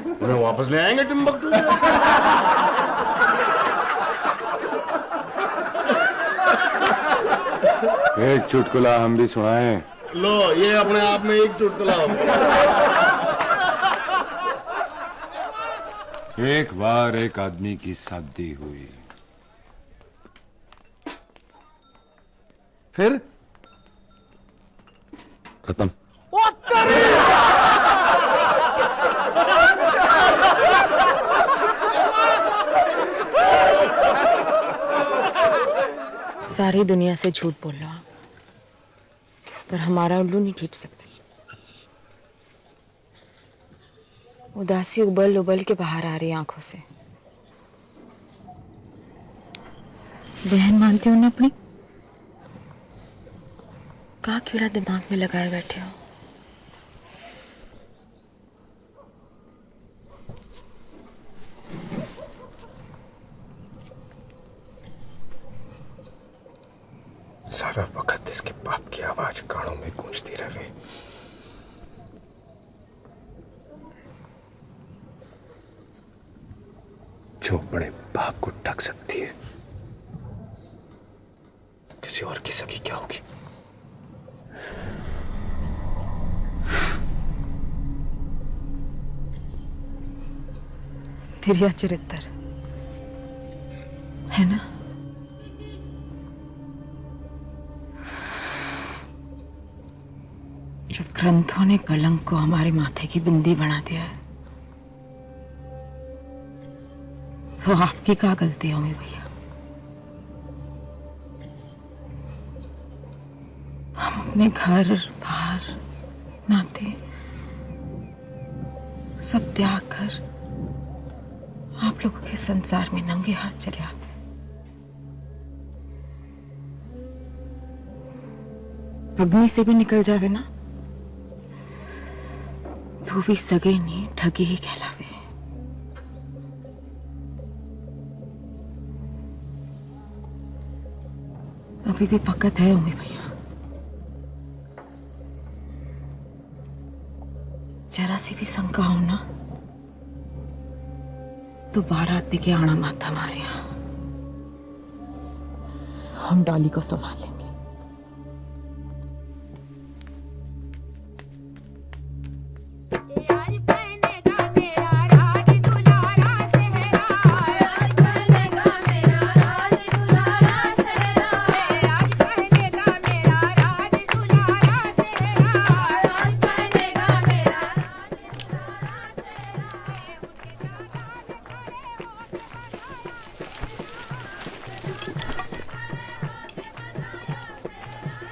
उन्हें वापस ले आएंगे टिम्बकटू से। एक चुटकुला हम भी सुनाएं। लो, ये अपने आप में एक चुटकुला हो। एक बार एक आदमी की शादी हुई। फिर खत्म। सारी दुनिया से झूठ बोल लो आप, पर हमारा उल्लू नहीं खींच सकते। उदासी उबल उबल के बाहर आ रही आंखों से। बहन मानती हो ना अपनी? का कीड़ा दिमाग में लगाए बैठे हो? सारा वक्त इसके बाप की आवाज कानों में गूंजती रहे। जो बड़े बाप को ठग सकती है, किसी और की सगी क्या होगी? तिरिया चरित्र है ना? जब ग्रंथों ने कलंक को हमारे माथे की बिंदी बना दिया है, तो आपकी क्या गलती होगी भैया? हम अपने घर बाहर नाते सब त्याग कर आप लोगों के संसार में नंगे हाथ चले आते। अग्नि से भी निकल जावे ना तो भी सगे नहीं ठगे ही कहलावे। अभी भी पकत है होंगे भैया, जरा सी भी शंका हो ना तो बारात देके आना माथा मारिया, हम डॉली को संभालेंगे।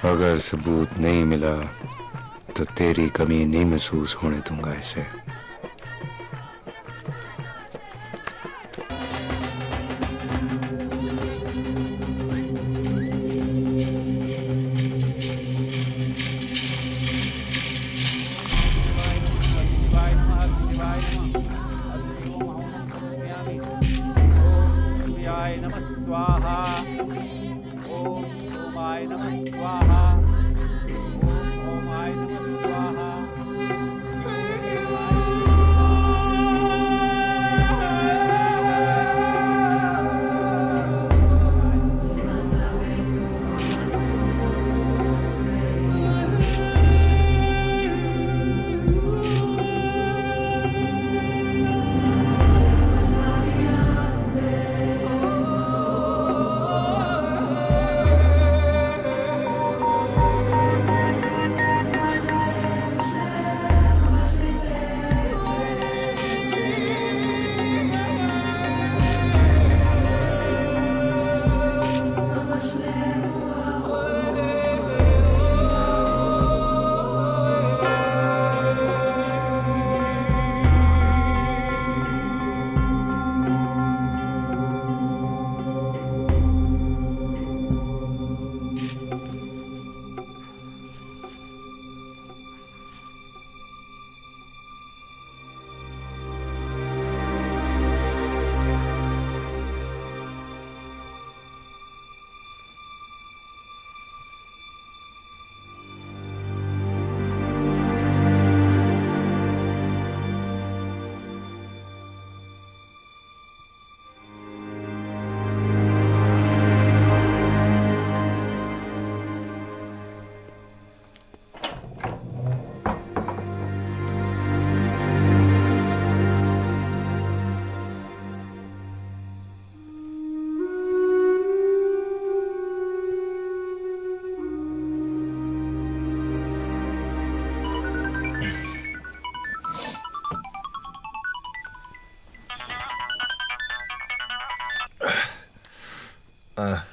अगर सबूत नहीं मिला तो तेरी कमी नहीं महसूस होने दूंगा इसे।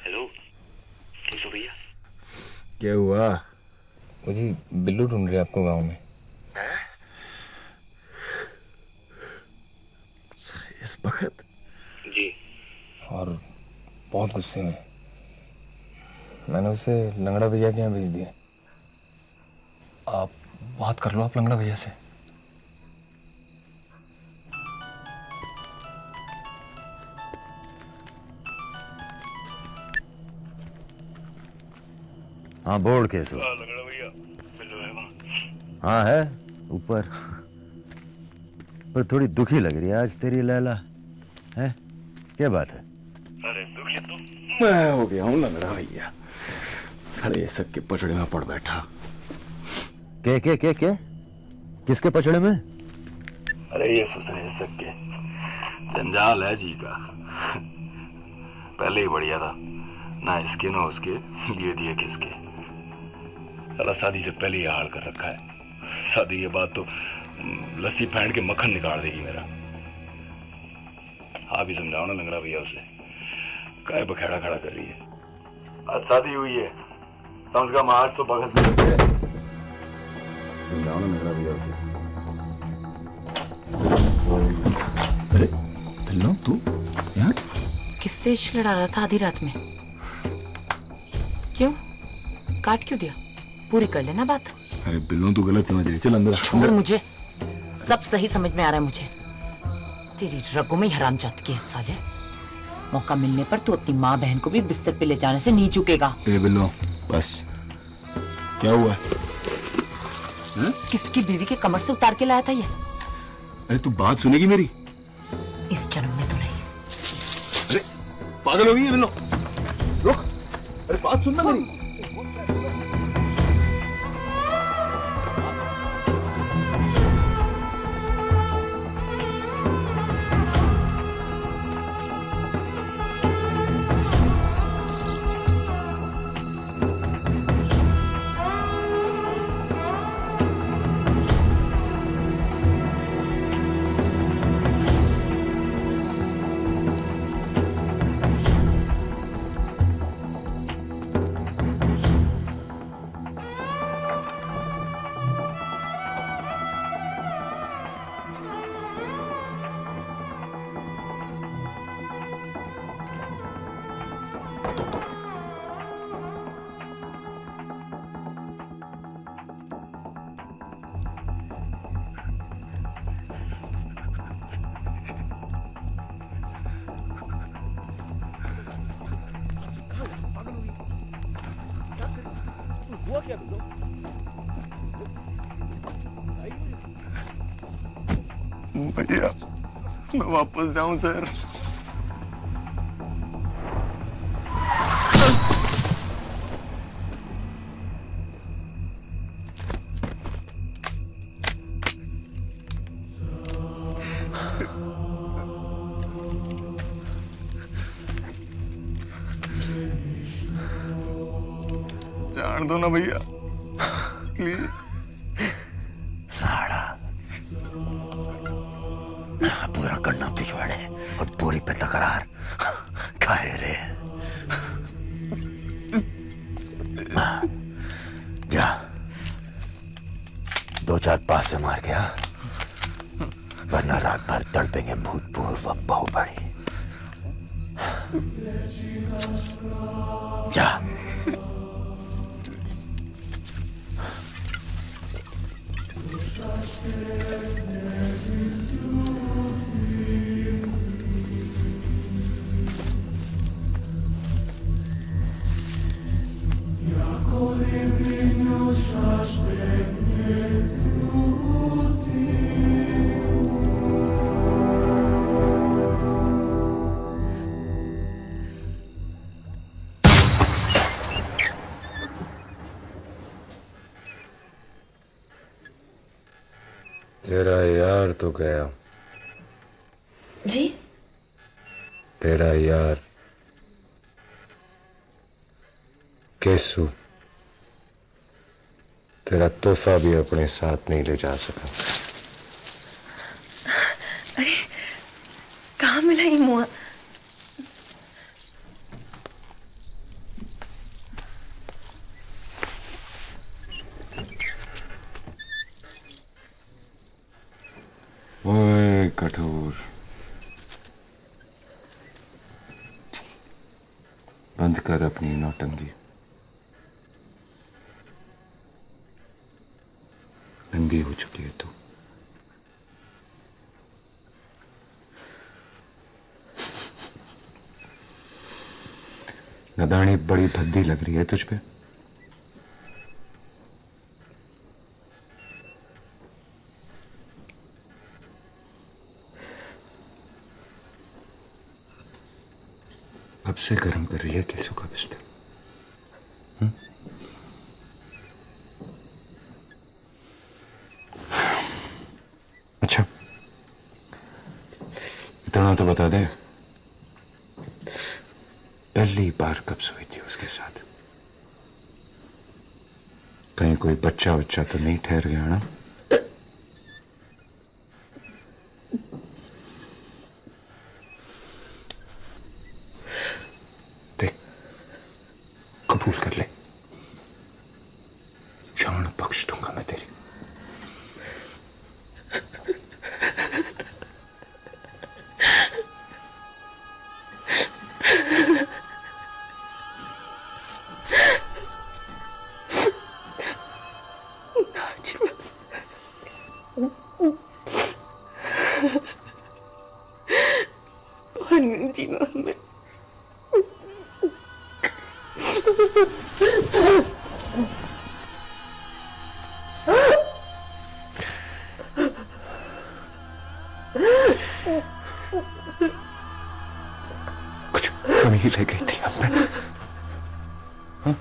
हेलो, कैसे हो भैया? क्या हुआ? वो जी बिल्लू ढूंढ रहे आपको गांव में। इस वक्त? जी। और बहुत गुस्से में। मैंने उसे लंगड़ा भैया के यहाँ भेज दिया। बात कर लो आप लंगड़ा भैया से। हाँ बोल केसु। लंगड़ा भैया बिल्लो है वहाँ। हाँ है ऊपर, पर थोड़ी दुखी लग रही है आज तेरी लैला। है क्या बात है? अरे दुखी तो मैं हो गया हूँ लंगड़ा भैया, साले सब के पचड़े में पड़ बैठा। के किसके पचड़े में? अरे ये सुसरे सबके जंजाल है जी का। पहले ही बढ़िया था, ना इसके ना उसके, लिए दिए किसके। साला शादी से पहले ही हाल कर रखा है, शादी के बाद तो लस्सी फेंट के मक्खन निकाल देगी मेरा। आप ही समझाओ ना लंगड़ा भैया उसे, काय बखेड़ा खड़ा कर रही है। आज शादी हुई है, कम से कम आज तो बगल में रखे। समझाओ ना लंगड़ा भैया उसे। अरे बिल्लो तू यहाँ किससे इश्क लड़ा रहा था आधी रात में? क्यों काट क्यों दिया? पूरी कर लेना बात। अरे बिल्लो तू गलत समझ रही, चल अंदर। छोड़ मुझे, सब सही समझ में आ रहा है मुझे। तेरी रगों में हराम जात की है साले। मौका मिलने पर तू अपनी माँ बहन को भी बिस्तर पे ले जाने से नहीं चुकेगा। ए बिल्लो बस, क्या हुआ? किसकी बीवी के कमर से उतार के लाया था ये? अरे तू बात सुनेगी मेरी? इस जन्म में तो नहीं। अरे पागल हो गई है बिल्लो, रुक। अरे बात सुनना मेरी। हुआ क्या बिल्लो? भैया मैं वापस जाऊं सर? जान दो ना भैया प्लीज। साड़ा पूरा करना पिछवाड़े और पूरी पे तकरार खाए रे। जा 2-4 पास से मार गया, वरना रात भर तड़पेंगे भूतपूर्व बहुबड़ी। जा तेरा यार तो गया। जी? तेरा यार केसु तेरा तोहफा भी अपने साथ नहीं ले जा सका। अरे कहाँ मिला ये मुआ? ओए कठोर, बंद कर अपनी नौटंकी। गूंगी हो चुकी है तू। नदानी बड़ी भद्दी लग रही है तुझ पे। कब से गर्म कर रही है केसों का बिस्तर? अच्छा, इतना तो बता दे, पहली बार कब सोई थी उसके साथ? कहीं कोई बच्चा बच्चा तो नहीं ठहर गया ना? देख, कबूल कर ले, जान बख्श दूंगा मैं तेरी। जीना हमें। कुछ कमी ही रह गई थी अब में। हाँ?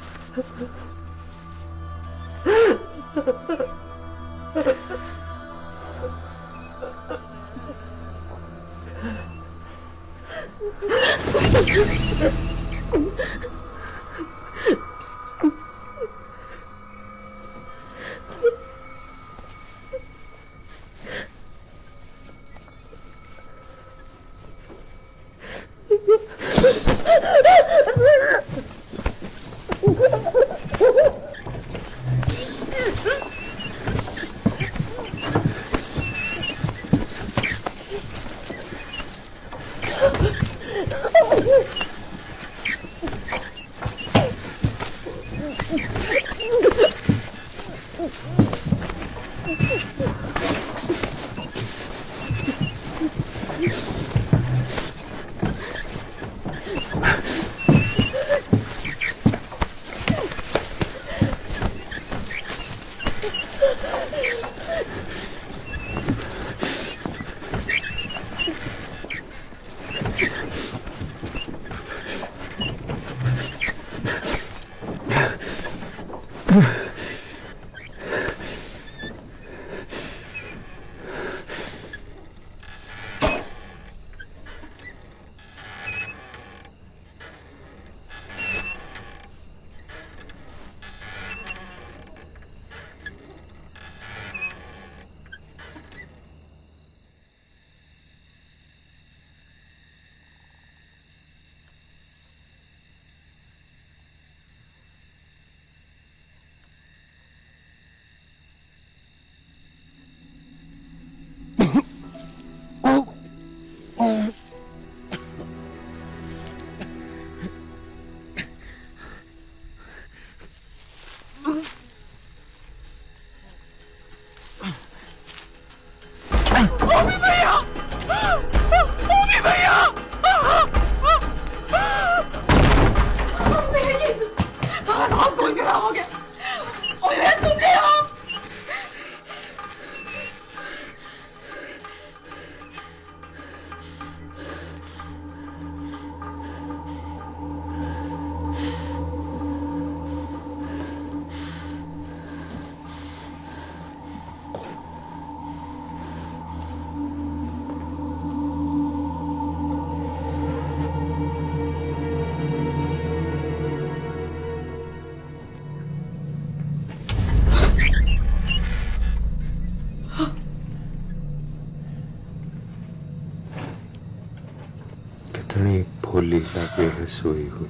कितनी भोली लगे है सोई हुई।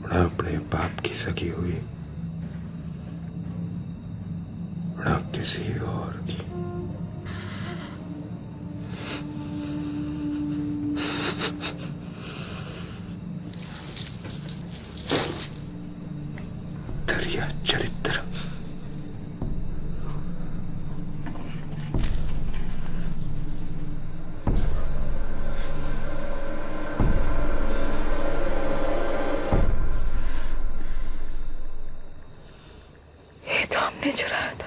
ना अपने बाप की सगी हुई, ना किसी और की। घटिया चरित्र। ये तो हमने चुराया था।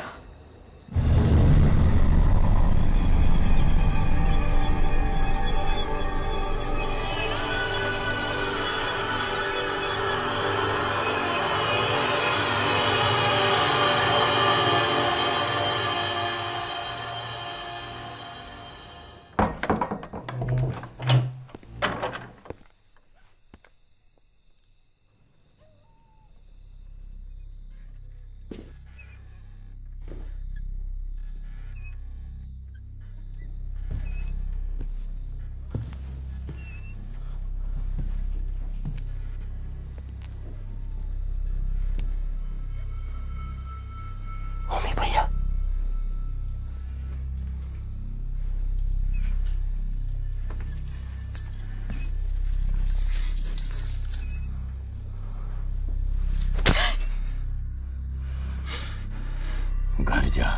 ओमी भैया, घर जा।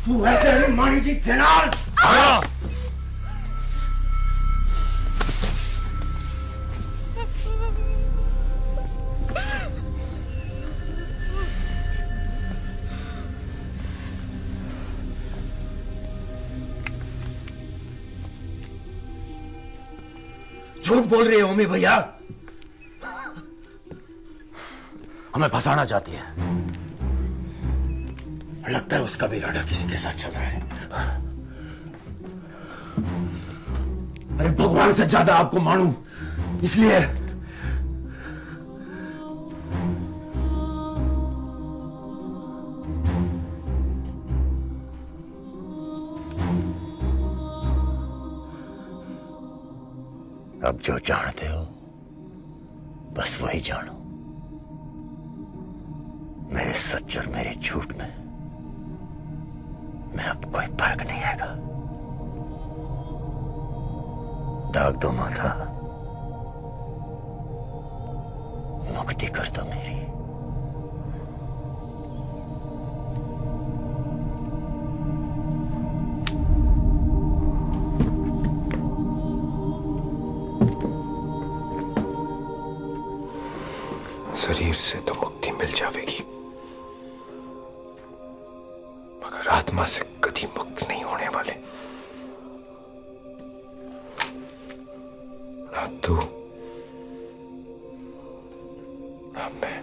तू ऐसे नहीं मानी जी जनाल। झूठ बोल रही है ओमी भैया, हमें फंसाना चाहती है। लगता है उसका भी इरादा किसी के साथ चल रहा है। अरे भगवान से ज्यादा आपको मानूं, इसलिए अब जो जानते हो बस वही जानो। मेरे सच और मेरे झूठ में अब कोई फर्क नहीं आएगा। दाग दो माथा, मुक्ति कर दो मेरी। शरीर से तो मुक्ति मिल जाएगी, मगर आत्मा से कभी मुक्त नहीं होने वाले। ना तू ना मैं।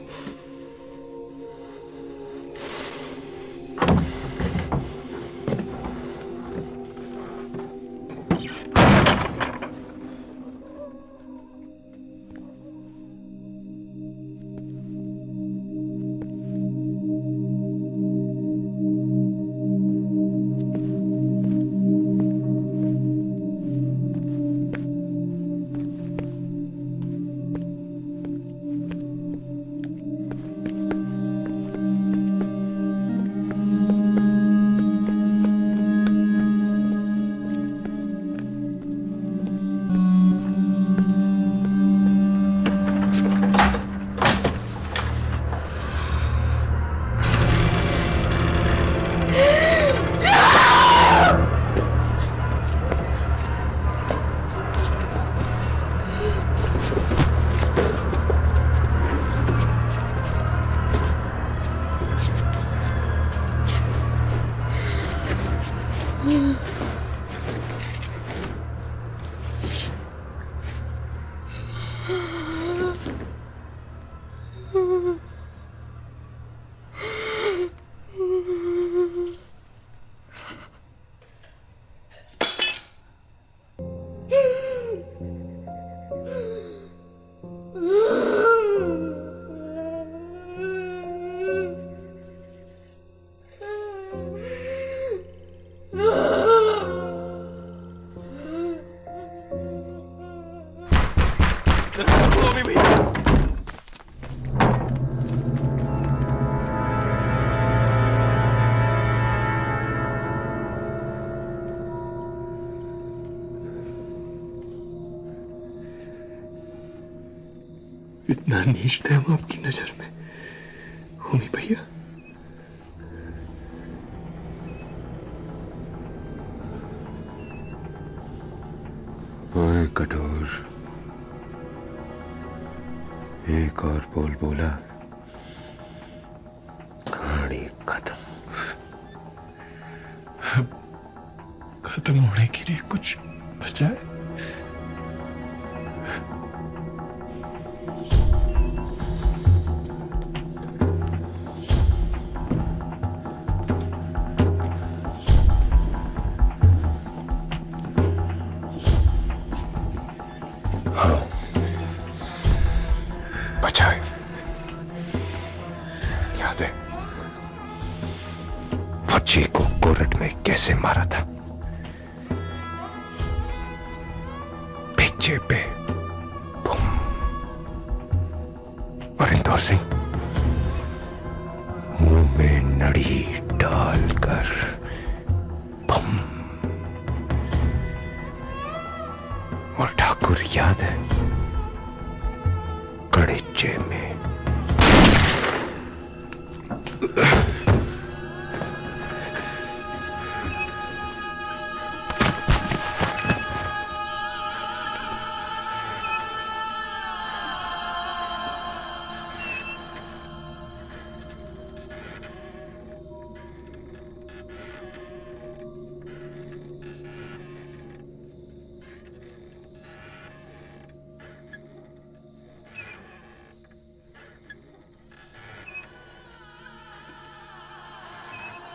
इतना नीच थे हम आपकी नजर में होमी भैया। ओए कठोर, एक और बोल बोला कहानी खत्म। खत्म होने के लिए कुछ बचा है? हाँ, बचाए। याद है फच्ची को कोरट में कैसे मारा था? पीछे पे बूम। और इंदौर सिंह मुंह में नड़ी डालकर बूम। और ठाकुर याद है कड़ेचे में